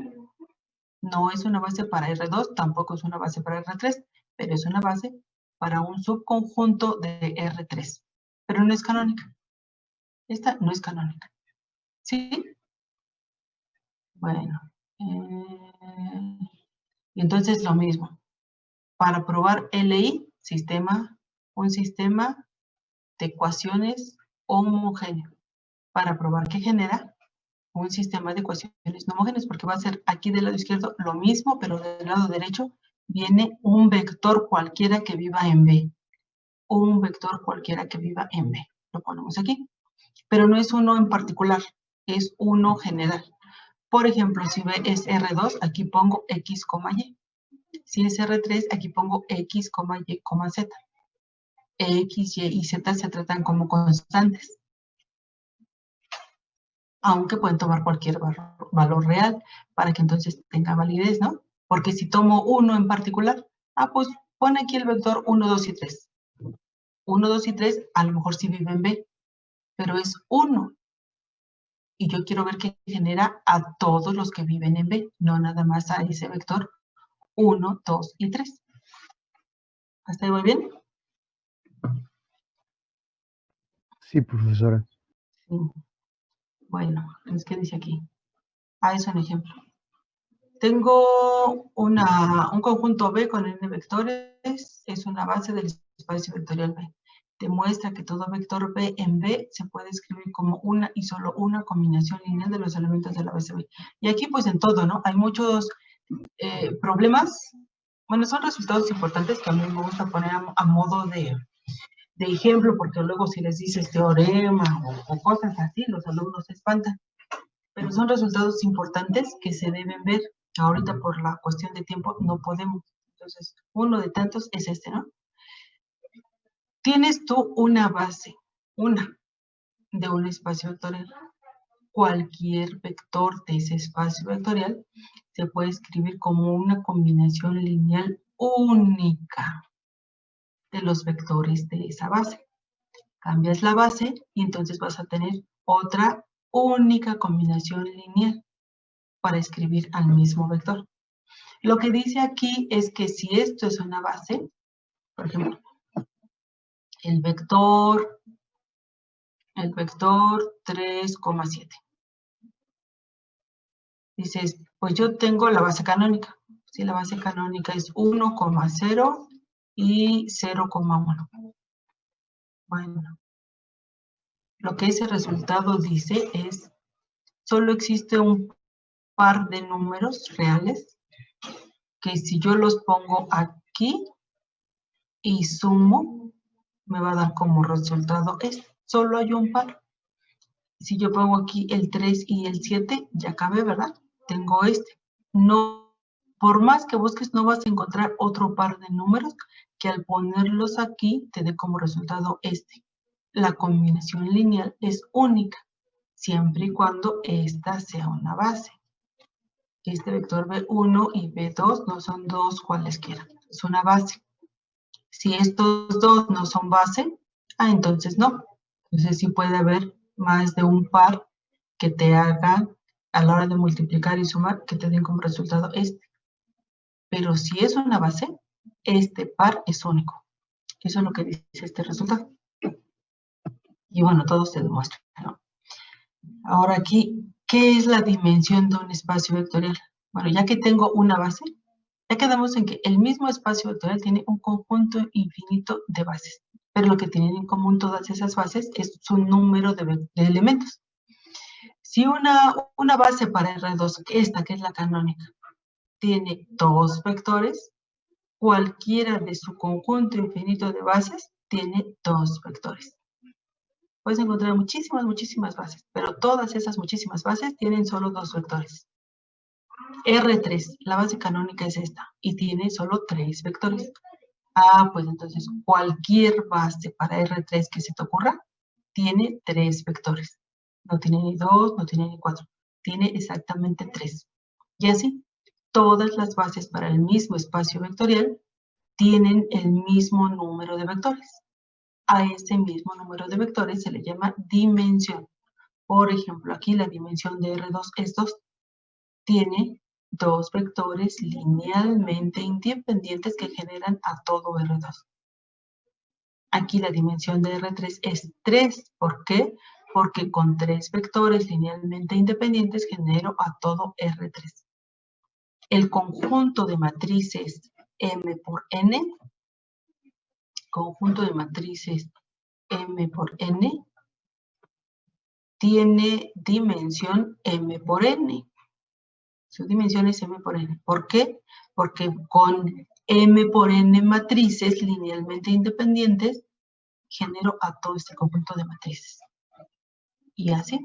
No es una base para R2, tampoco es una base para R3, pero es una base para un subconjunto de R3. Pero no es canónica. Esta no es canónica. ¿Sí? Bueno. Entonces lo mismo. Para probar LI, un sistema de ecuaciones homogéneo. Para probar que genera un sistema de ecuaciones no homogéneas, porque va a ser aquí del lado izquierdo lo mismo, pero del lado derecho viene un vector cualquiera que viva en B. Un vector cualquiera que viva en B. Lo ponemos aquí. Pero no es uno en particular, es uno general. Por ejemplo, si B es R2, aquí pongo X, Y. Si es R3, aquí pongo X, Y, Z. X, Y Z se tratan como constantes, aunque pueden tomar cualquier valor real para que entonces tenga validez, ¿no? Porque si tomo uno en particular, pues pone aquí el vector 1, 2 y 3. 1, 2 y 3 a lo mejor sí vive en B, pero es 1. Y yo quiero ver que genera a todos los que viven en B, no nada más a ese vector 1, 2 y 3. ¿Hasta ahí muy bien? Sí, profesora. Sí. Bueno, entonces, ¿qué dice aquí? Es un ejemplo. Tengo un conjunto B con n vectores, es una base del espacio vectorial B. Demuestra que todo vector B en B se puede escribir como una y solo una combinación lineal de los elementos de la base B. Y aquí pues en todo, ¿no? Hay muchos problemas. Bueno, son resultados importantes que a mí me gusta poner a modo de ejemplo, porque luego si les dices teorema o cosas así, los alumnos se espantan. Pero son resultados importantes que se deben ver. Ahorita por la cuestión de tiempo no podemos. Entonces, uno de tantos es este, ¿no? Tienes tú una base, una, de un espacio vectorial. Cualquier vector de ese espacio vectorial se puede escribir como una combinación lineal única de los vectores de esa base. Cambias la base y entonces vas a tener otra única combinación lineal para escribir al mismo vector. Lo que dice aquí es que si esto es una base, por ejemplo, el vector 3,7. Dices, pues yo tengo la base canónica. Si la base canónica es 1,0 y 0,1. Bueno, lo que ese resultado dice es, solo existe un par de números reales que si yo los pongo aquí y sumo, me va a dar como resultado esto. Solo hay un par. Si yo pongo aquí el 3 y el 7, ya cabe, ¿verdad? Tengo este. No Por más que busques, no vas a encontrar otro par de números que al ponerlos aquí te dé como resultado este. La combinación lineal es única, siempre y cuando esta sea una base. Este vector B1 y B2 no son dos cualesquiera, es una base. Si estos dos no son base, entonces no. Entonces sí puede haber más de un par que te hagan a la hora de multiplicar y sumar que te den como resultado este. Pero si es una base, este par es único. Eso es lo que dice este resultado. Y bueno, todo se demuestra, ¿no? Ahora aquí, ¿qué es la dimensión de un espacio vectorial? Bueno, ya que tengo una base, ya quedamos en que el mismo espacio vectorial tiene un conjunto infinito de bases. Pero lo que tienen en común todas esas bases es su número de elementos. Si una base para R2, esta que es la canónica, tiene dos vectores, cualquiera de su conjunto infinito de bases tiene dos vectores. Puedes encontrar muchísimas bases, pero todas esas muchísimas bases tienen solo dos vectores. R3, la base canónica es esta, y tiene solo tres vectores. Pues entonces cualquier base para R3 que se te ocurra, tiene tres vectores. No tiene ni dos, no tiene ni cuatro, tiene exactamente tres. Y así, todas las bases para el mismo espacio vectorial tienen el mismo número de vectores. A ese mismo número de vectores se le llama dimensión. Por ejemplo, aquí la dimensión de R2 es 2. Tiene dos vectores linealmente independientes que generan a todo R2. Aquí la dimensión de R3 es 3. ¿Por qué? Porque con tres vectores linealmente independientes genero a todo R3. El conjunto de matrices M por N, tiene dimensión M por N. Su dimensión es M por N. ¿Por qué? Porque con M por N matrices linealmente independientes genero a todo este conjunto de matrices. Y así.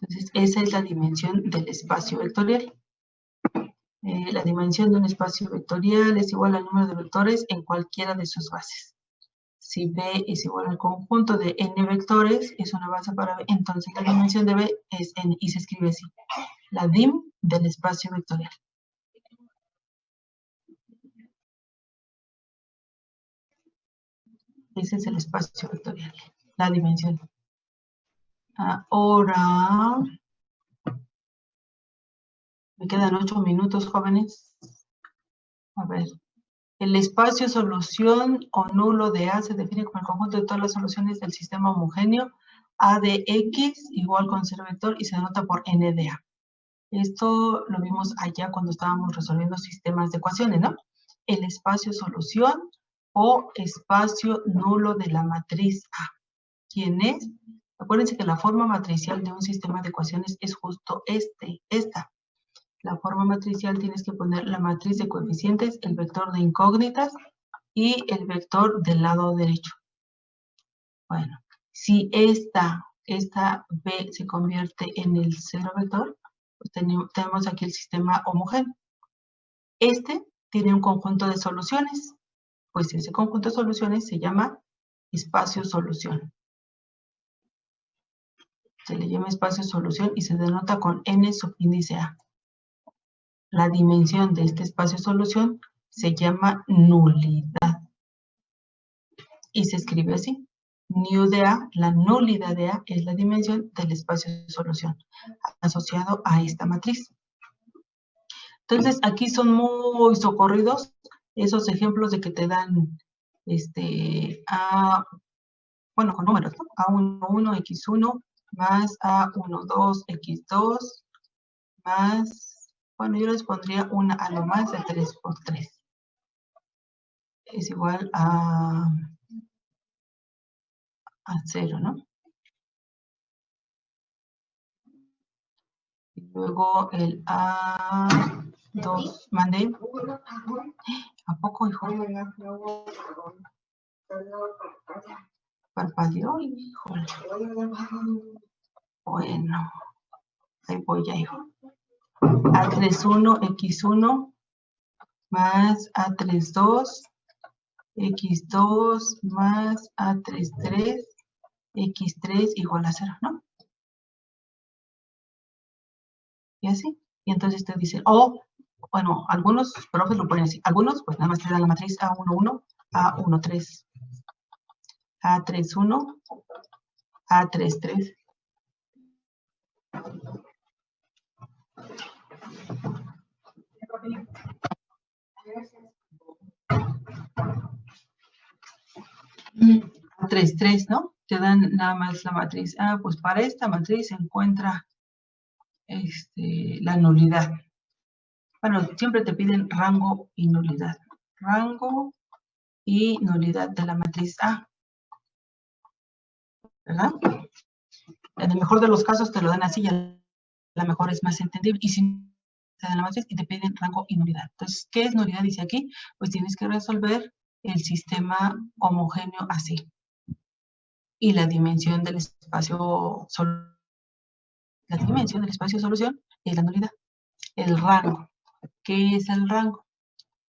Entonces, esa es la dimensión del espacio vectorial. La dimensión de un espacio vectorial es igual al número de vectores en cualquiera de sus bases. Si B es igual al conjunto de n vectores, es una base para B, entonces la dimensión de B es n, y se escribe así, la dim del espacio vectorial. Ese es el espacio vectorial, la dimensión. Ahora, me quedan 8 minutos, jóvenes. A ver, el espacio solución o nulo de A se define como el conjunto de todas las soluciones del sistema homogéneo A de X igual con cero vector y se denota por N de A. Esto lo vimos allá cuando estábamos resolviendo sistemas de ecuaciones, ¿no? El espacio solución o espacio nulo de la matriz A. ¿Quién es? Acuérdense que la forma matricial de un sistema de ecuaciones es justo esta. La forma matricial tienes que poner la matriz de coeficientes, el vector de incógnitas y el vector del lado derecho. Bueno, si esta B se convierte en el cero vector, pues tenemos aquí el sistema homogéneo. Este tiene un conjunto de soluciones, pues ese conjunto de soluciones se llama espacio solución. Se le llama espacio solución y se denota con n subíndice A. La dimensión de este espacio solución se llama nulidad. Y se escribe así. Nu de A, la nulidad de A, es la dimensión del espacio solución asociado a esta matriz. Entonces, aquí son muy socorridos esos ejemplos de que te dan, bueno, con números, ¿no? A11, X1, más A12, X2, más, bueno, yo les pondría una a lo más de 3 por 3. Es igual a 0, ¿no? Y luego el A2, mandé. ¿A poco, hijo? Parpadeó, híjole. Bueno, ahí voy ya, hijo. A31, X1 más A32, X2 más A33, X3 igual a 0, ¿no? Y así. Y entonces te dicen, bueno, algunos profes lo ponen así. Algunos, pues nada más te dan la matriz A11, A13, A31, A33. A33, ¿no? Te dan nada más la matriz. Pues para esta matriz se encuentra la nulidad. Bueno, siempre te piden rango y nulidad. Rango y nulidad de la matriz A, ¿verdad? En el mejor de los casos te lo dan así, y a lo mejor es más entendible. Y si te dan la matriz y te piden rango y nulidad. Entonces, ¿qué es nulidad? Dice aquí, pues tienes que resolver el sistema homogéneo así. Y la dimensión del espacio solución. La dimensión del espacio solución es la nulidad. El rango. ¿Qué es el rango?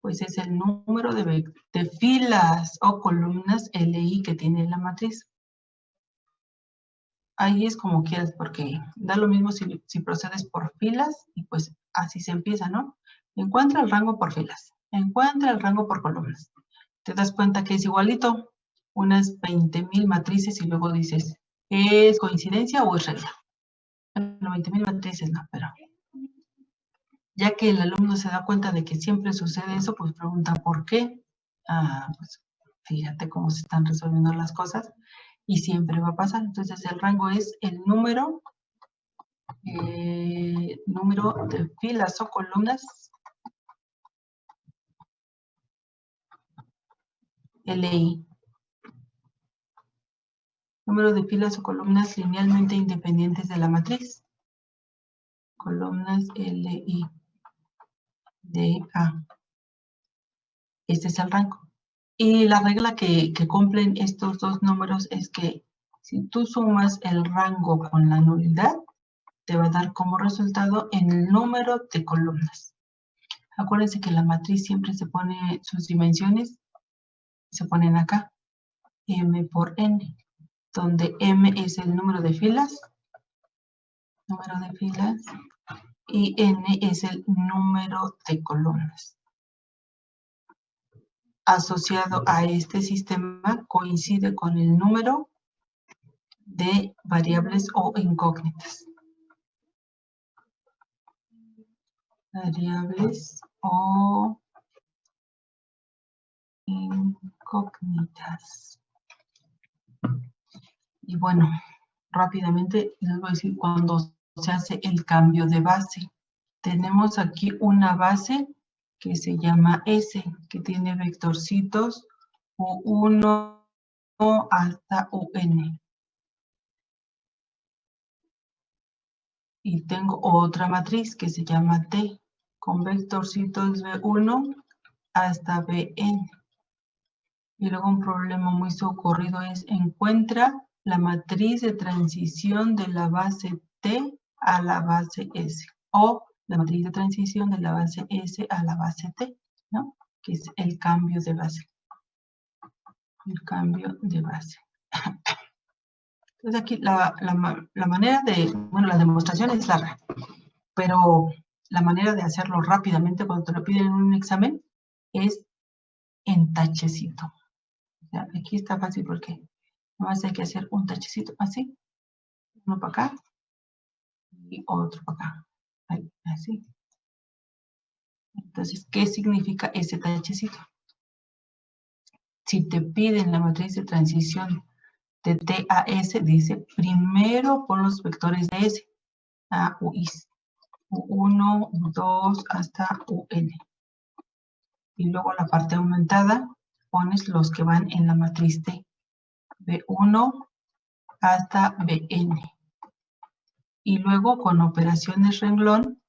Pues es el número de filas o columnas LI que tiene la matriz. Ahí es como quieras, porque da lo mismo si procedes por filas, y pues así se empieza, ¿no? Encuentra el rango por filas, encuentra el rango por columnas. Te das cuenta que es igualito, unas 20,000 matrices, y luego dices, ¿es coincidencia o es regla? Bueno, 20,000 matrices no, pero ya que el alumno se da cuenta de que siempre sucede eso, pues pregunta ¿por qué? Pues fíjate cómo se están resolviendo las cosas y siempre va a pasar. Entonces el rango es el número de filas o columnas LI. Número de filas o columnas linealmente independientes de la matriz. Columnas LI de A. Este es el rango. Y la regla que cumplen estos dos números es que si tú sumas el rango con la nulidad, te va a dar como resultado el número de columnas. Acuérdense que la matriz siempre se pone, sus dimensiones se ponen acá, M por N, donde M es el número de filas, y N es el número de columnas. Asociado a este sistema coincide con el número de variables o incógnitas. Variables o incógnitas. Y bueno, rápidamente les voy a decir cuando se hace el cambio de base. Tenemos aquí una base que se llama S, que tiene vectorcitos U1 hasta UN. Y tengo otra matriz que se llama T, con vectorcitos B1 hasta Bn. Y luego un problema muy socorrido es encuentra la matriz de transición de la base T a la base S, o la matriz de transición de la base S a la base T, ¿no? Que es el cambio de base. El cambio de base. Entonces aquí la manera de, bueno, la demostración es larga, pero la manera de hacerlo rápidamente cuando te lo piden en un examen es en tachecito. O sea, aquí está fácil porque nomás hay que hacer un tachecito así, uno para acá y otro para acá. Ahí, así. Entonces, ¿qué significa ese tachecito? Si te piden la matriz de transición de T a S, dice primero pon los vectores de S a UI. U1, U2 hasta UN. Y luego la parte aumentada pones los que van en la matriz T. B1 hasta Bn. Y luego con operaciones renglón,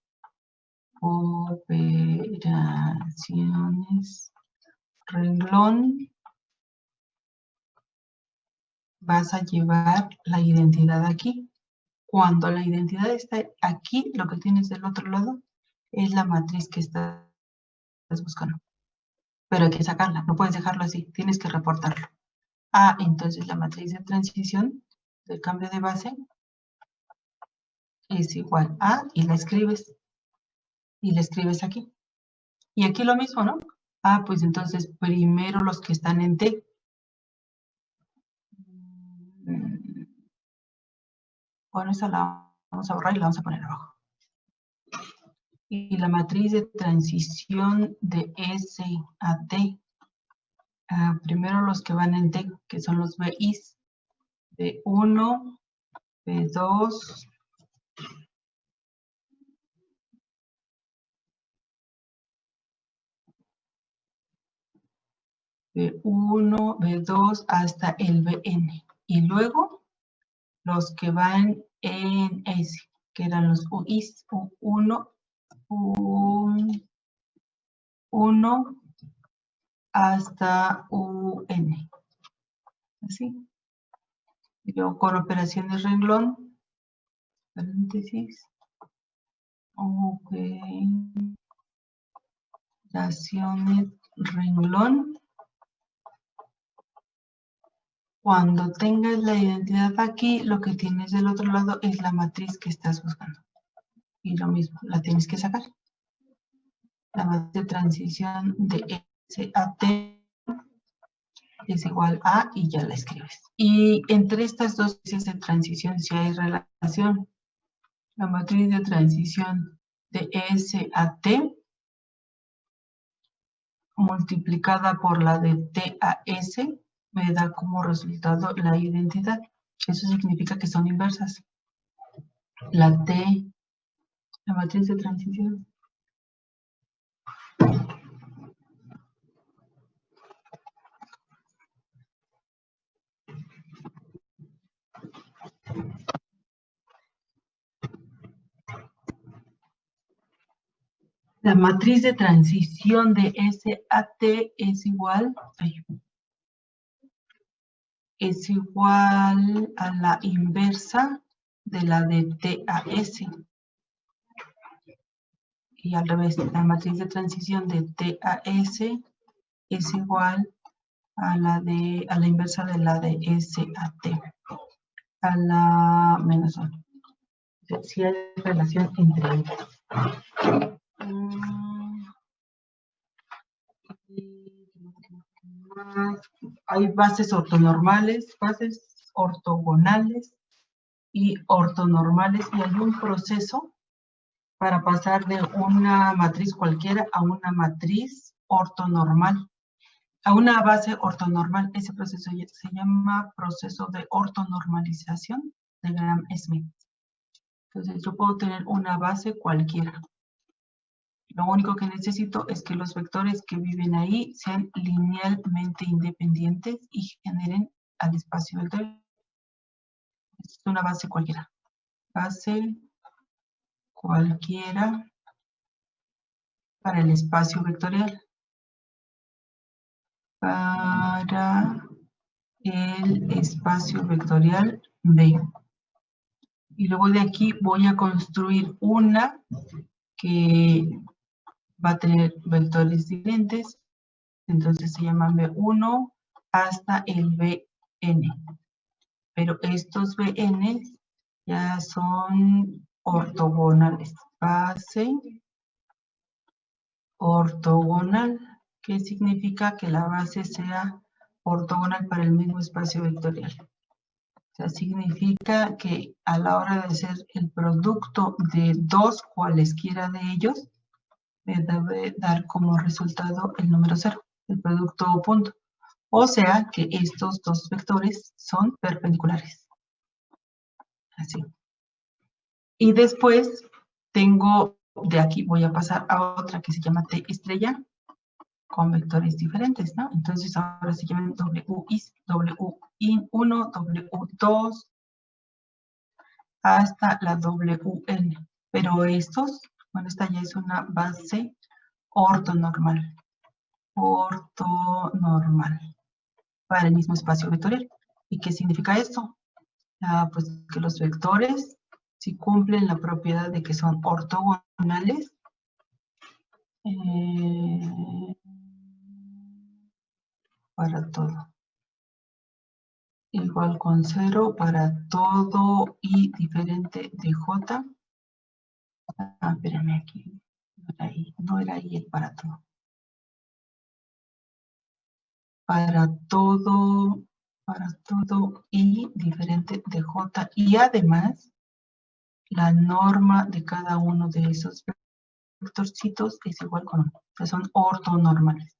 vas a llevar la identidad aquí. Cuando la identidad está aquí, lo que tienes del otro lado es la matriz que estás buscando. Pero hay que sacarla, no puedes dejarlo así, tienes que reportarlo. Entonces la matriz de transición del cambio de base es igual a, y la escribes aquí. Y aquí lo mismo, ¿no? Pues entonces primero los que están en T. Bueno, esa la vamos a borrar y la vamos a poner abajo. Y la matriz de transición de S a T. Primero los que van en T, que son los BIs. B1, B2, B1, B2 hasta el BN. Y luego los que van en S, que eran los UIs, U1, U1 hasta UN. Así. Y luego con operaciones renglón, paréntesis, operaciones renglón. Cuando tengas la identidad aquí, lo que tienes del otro lado es la matriz que estás buscando. Y lo mismo, la tienes que sacar. La matriz de transición de S a T es igual a, y ya la escribes. Y entre estas dos matrices de transición sí hay relación. La matriz de transición de S a T multiplicada por la de T a S me da como resultado la identidad. Eso significa que son inversas. La matriz de transición. La matriz de transición de S a T es igual a la inversa de la de T a S. Y al revés, la matriz de transición de T a S es igual a la inversa de la de S a T. A la menos 1. Si hay relación entre ellas. Hay bases ortonormales, bases ortogonales y ortonormales, y hay un proceso para pasar de una matriz cualquiera a una matriz ortonormal, a una base ortonormal. Ese proceso se llama proceso de ortonormalización de Gram-Schmidt. Entonces yo puedo tener una base cualquiera. Lo único que necesito es que los vectores que viven ahí sean linealmente independientes y generen al espacio vectorial. Es una base cualquiera. Base cualquiera para el espacio vectorial. Para el espacio vectorial B. Y luego de aquí voy a construir una que va a tener vectores diferentes. Entonces se llama B1 hasta el Bn. Pero estos Bn ya son ortogonales. Base ortogonal, que significa que la base sea ortogonal para el mismo espacio vectorial. O sea, significa que a la hora de hacer el producto de dos cualesquiera de ellos, me debe dar como resultado el número 0, el producto o punto. O sea que estos dos vectores son perpendiculares. Así. Y después tengo, de aquí voy a pasar a otra que se llama T estrella, con vectores diferentes, ¿no? Entonces ahora se llaman WI1, W2, hasta la WN. Pero estos, bueno, esta ya es una base ortonormal. Ortonormal. Para el mismo espacio vectorial. ¿Y qué significa esto? Pues que los vectores si cumplen la propiedad de que son ortogonales, para todo. Igual con 0 para todo y diferente de J. Ah, espérame aquí. No era ahí el para todo. Para todo y diferente de J. Y además, la norma de cada uno de esos vectorcitos es igual con 1. O sea, son ortonormales.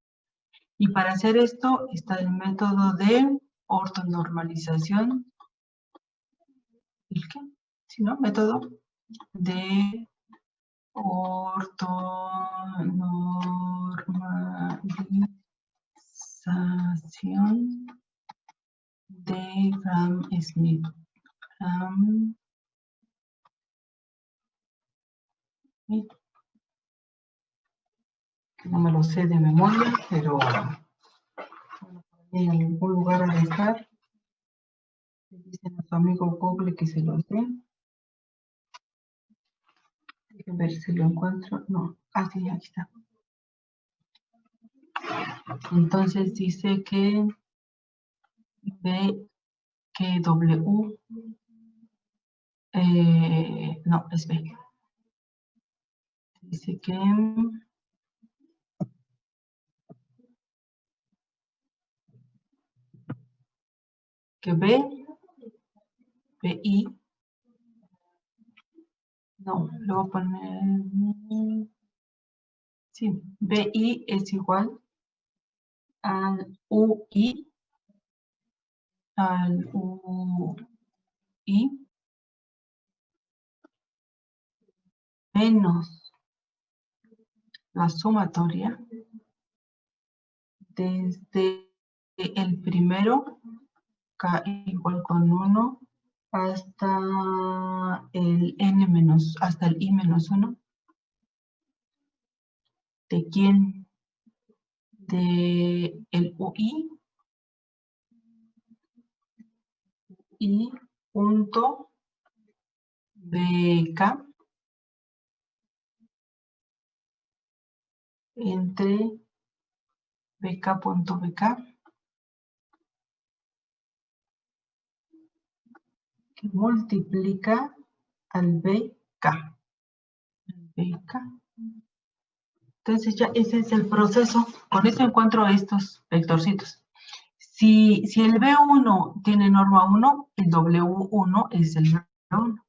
Y para hacer esto está el método de ortonormalización. ¿El qué? ¿Sí, no? Método de ortonormalización de Gram-Schmidt. No me lo sé de memoria, pero en algún lugar ha de estar. Dice nuestro amigo Google que se lo dé. Déjenme ver si lo encuentro. No, sí, aquí está. Entonces dice que B, que W, no, es B. Dice que B, BI, no, le voy a poner, sí, BI es igual al UI menos la sumatoria desde el primero, K igual con 1, hasta el N menos, hasta el I menos 1. ¿De quién? De el UI y punto BK entre BK.BK que multiplica al BK. Entonces ya ese es el proceso. Con eso encuentro estos vectorcitos. Si el B1 tiene norma 1, el W1 es el B1.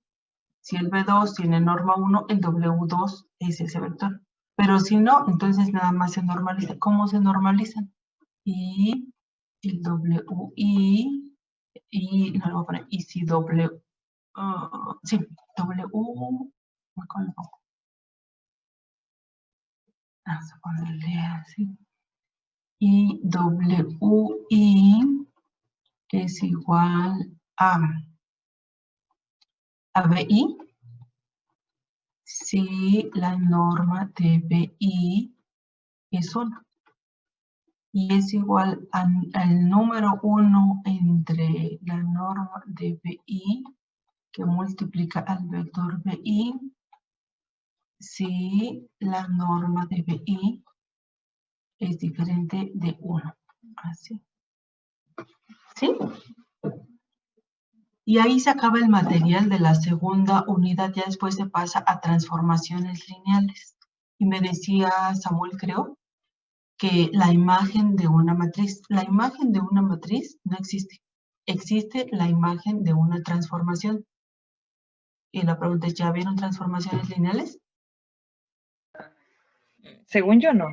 Si el B2 tiene norma 1, el W2 es ese vector. Pero si no, entonces nada más se normaliza. ¿Cómo se normalizan? Y el WI, y no lo voy a poner, y si W, sí, W, ¿cómo lo pongo? Vamos a ponerle así. Y WI es igual a BI si la norma de BI es 1. Y es igual al número 1 entre la norma de BI que multiplica al vector BI si la norma de BI es diferente de 1. Así. ¿Sí? Y ahí se acaba el material de la segunda unidad, ya después se pasa a transformaciones lineales. Y me decía Samuel, creo, que la imagen de una matriz no existe. Existe la imagen de una transformación. Y la pregunta es, ¿ya vieron transformaciones lineales? Según yo, no.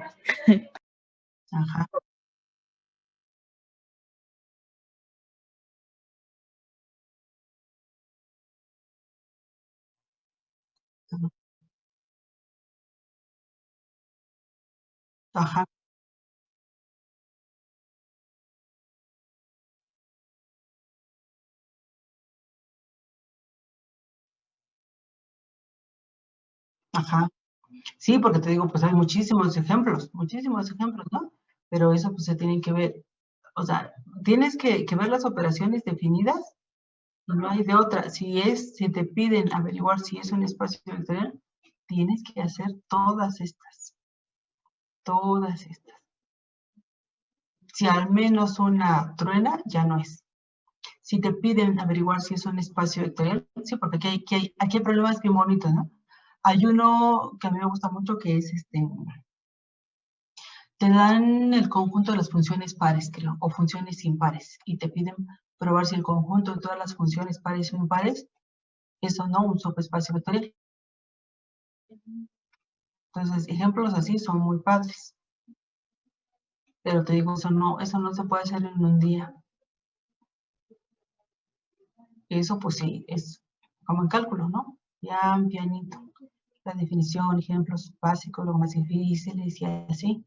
Ajá. Ajá. Ajá. Sí, porque te digo, pues hay muchísimos ejemplos, ¿no? Pero eso pues se tienen que ver, o sea, tienes que ver las operaciones definidas Y no hay de otra. Si te piden averiguar si es un espacio vectorial, tienes que hacer todas estas. Todas estas. Si al menos una truena, ya no es. Si te piden averiguar si es un espacio vectorial, sí, porque aquí hay problemas bien bonitos, ¿no? Hay uno que a mí me gusta mucho que es te dan el conjunto de las funciones pares, creo, o funciones impares, y te piden probar si el conjunto de todas las funciones pares o impares es o no un subespacio vectorial. Entonces, ejemplos así son muy padres. Pero te digo, eso no se puede hacer en un día. Eso pues sí, es como en cálculo, ¿no? Ya pianito. La definición, ejemplos básicos, luego más difíciles y así.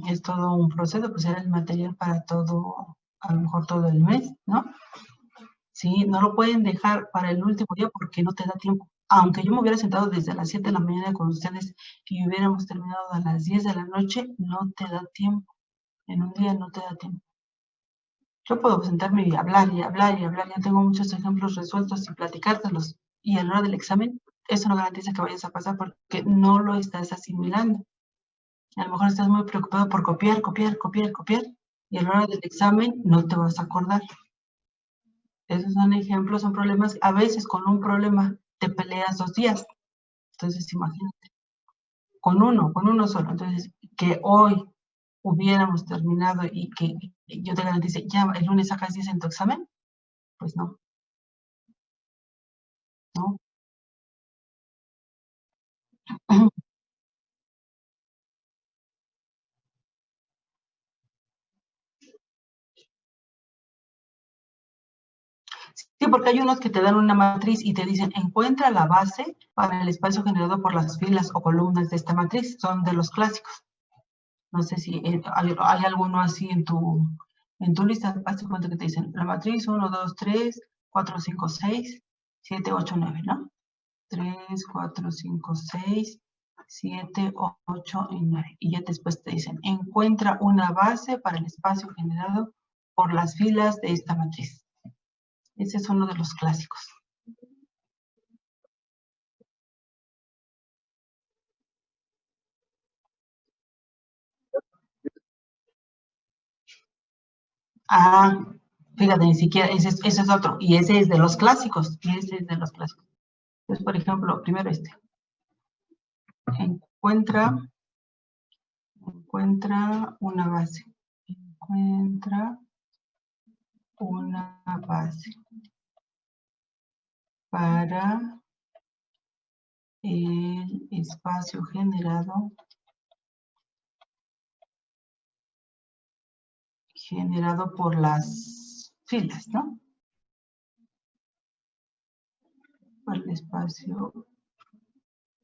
Es todo un proceso, pues era el material para todo, a lo mejor todo el mes, ¿no? Sí, no lo pueden dejar para el último día porque no te da tiempo. Aunque yo me hubiera sentado desde las 7 de la mañana con ustedes y hubiéramos terminado a las 10 de la noche, no te da tiempo. En un día no te da tiempo. Yo puedo sentarme y hablar y hablar y hablar. Ya tengo muchos ejemplos resueltos y platicártelos. Y a la hora del examen, eso no garantiza que vayas a pasar porque no lo estás asimilando. A lo mejor estás muy preocupado por copiar, copiar, copiar, copiar. Y a la hora del examen no te vas a acordar. Esos son ejemplos, son problemas. A veces con un problema te peleas 2 días. Entonces, imagínate, con uno solo. Entonces, que hoy hubiéramos terminado y que yo te garantice, ya el lunes sacas 10 en tu examen, pues no, no. Sí, porque hay unos que te dan una matriz y te dicen, encuentra la base para el espacio generado por las filas o columnas de esta matriz. Son de los clásicos. No sé si hay alguno así en tu lista. Hazte cuenta que te dicen, la matriz 1, 2, 3, 4, 5, 6, 7, 8, 9, ¿no? 3, 4, 5, 6, 7, 8 y 9. Y ya después te dicen, encuentra una base para el espacio generado por las filas de esta matriz. Ese es uno de los clásicos. Ah, fíjate, ni siquiera, ese es otro. Y ese es de los clásicos. Y ese es de los clásicos. Entonces, por ejemplo, primero encuentra una base. Encuentra una base para el espacio generado por las filas, ¿no? Por el espacio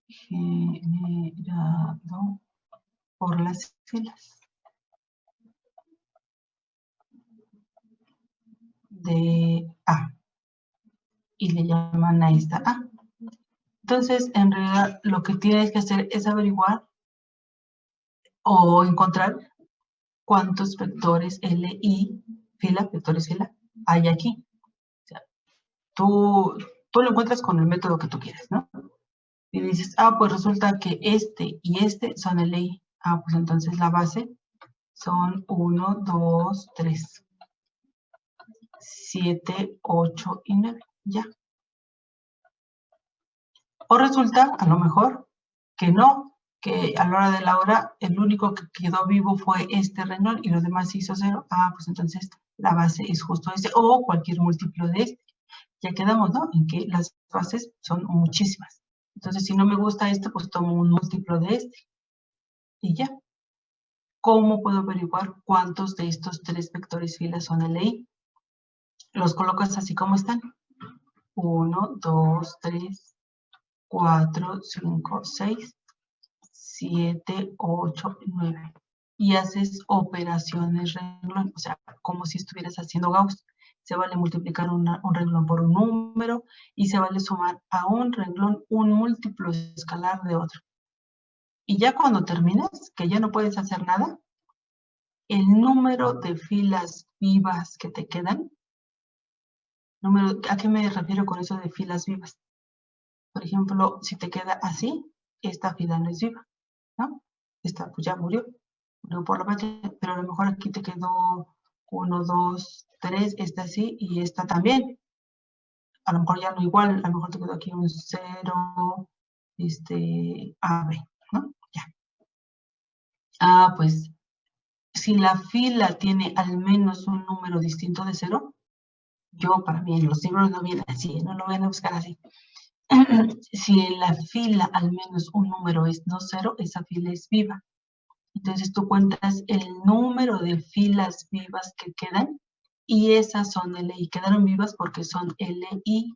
generado por las filas de A. Y le llaman a esta A. Entonces, en realidad, lo que tienes que hacer es averiguar o encontrar cuántos vectores LI, vectores fila, hay aquí. O sea, tú lo encuentras con el método que tú quieras, ¿no? Y dices, pues resulta que este y este son LI. Pues entonces la base son 1, 2, 3, 7, 8 y 9. Ya. O resulta, a lo mejor, que no, que a la hora de la hora el único que quedó vivo fue este renglón y los demás hizo 0. Pues entonces la base es justo este o cualquier múltiplo de este. Ya quedamos, ¿no? En que las bases son muchísimas. Entonces, si no me gusta este, pues tomo un múltiplo de este y ya. ¿Cómo puedo averiguar cuántos de estos 3 vectores filas son LI? Los colocas así como están. 1, 2, 3, 4, 5, 6, 7, 8, 9. Y haces operaciones renglón, o sea, como si estuvieras haciendo Gauss. Se vale multiplicar un renglón por un número y se vale sumar a un renglón un múltiplo escalar de otro. Y ya cuando terminas, que ya no puedes hacer nada, el número de filas vivas que te quedan ¿A qué me refiero con eso de filas vivas? Por ejemplo, si te queda así, esta fila no es viva, ¿no? Esta pues ya murió por la batalla, pero a lo mejor aquí te quedó 1, 2, 3, esta sí y esta también. A lo mejor ya no igual, a lo mejor te quedó aquí un 0, A, B, ¿no? Ya. Pues si la fila tiene al menos un número distinto de 0, para mí en los libros no viene así, no lo van a buscar así. Si en la fila al menos un número es no 0, esa fila es viva. Entonces tú cuentas el número de filas vivas que quedan y esas son LI. Quedaron vivas porque son LI.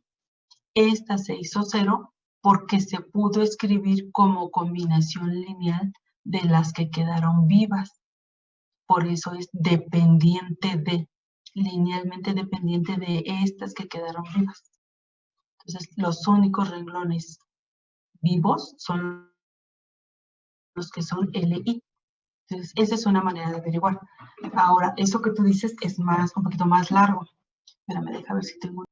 Esta se hizo 0 porque se pudo escribir como combinación lineal de las que quedaron vivas. Por eso es dependiente de, linealmente dependiente de estas que quedaron vivas. Entonces, los únicos renglones vivos son los que son LI. Entonces, esa es una manera de averiguar. Ahora, eso que tú dices es un poquito más largo. Espérame, deja ver si tengo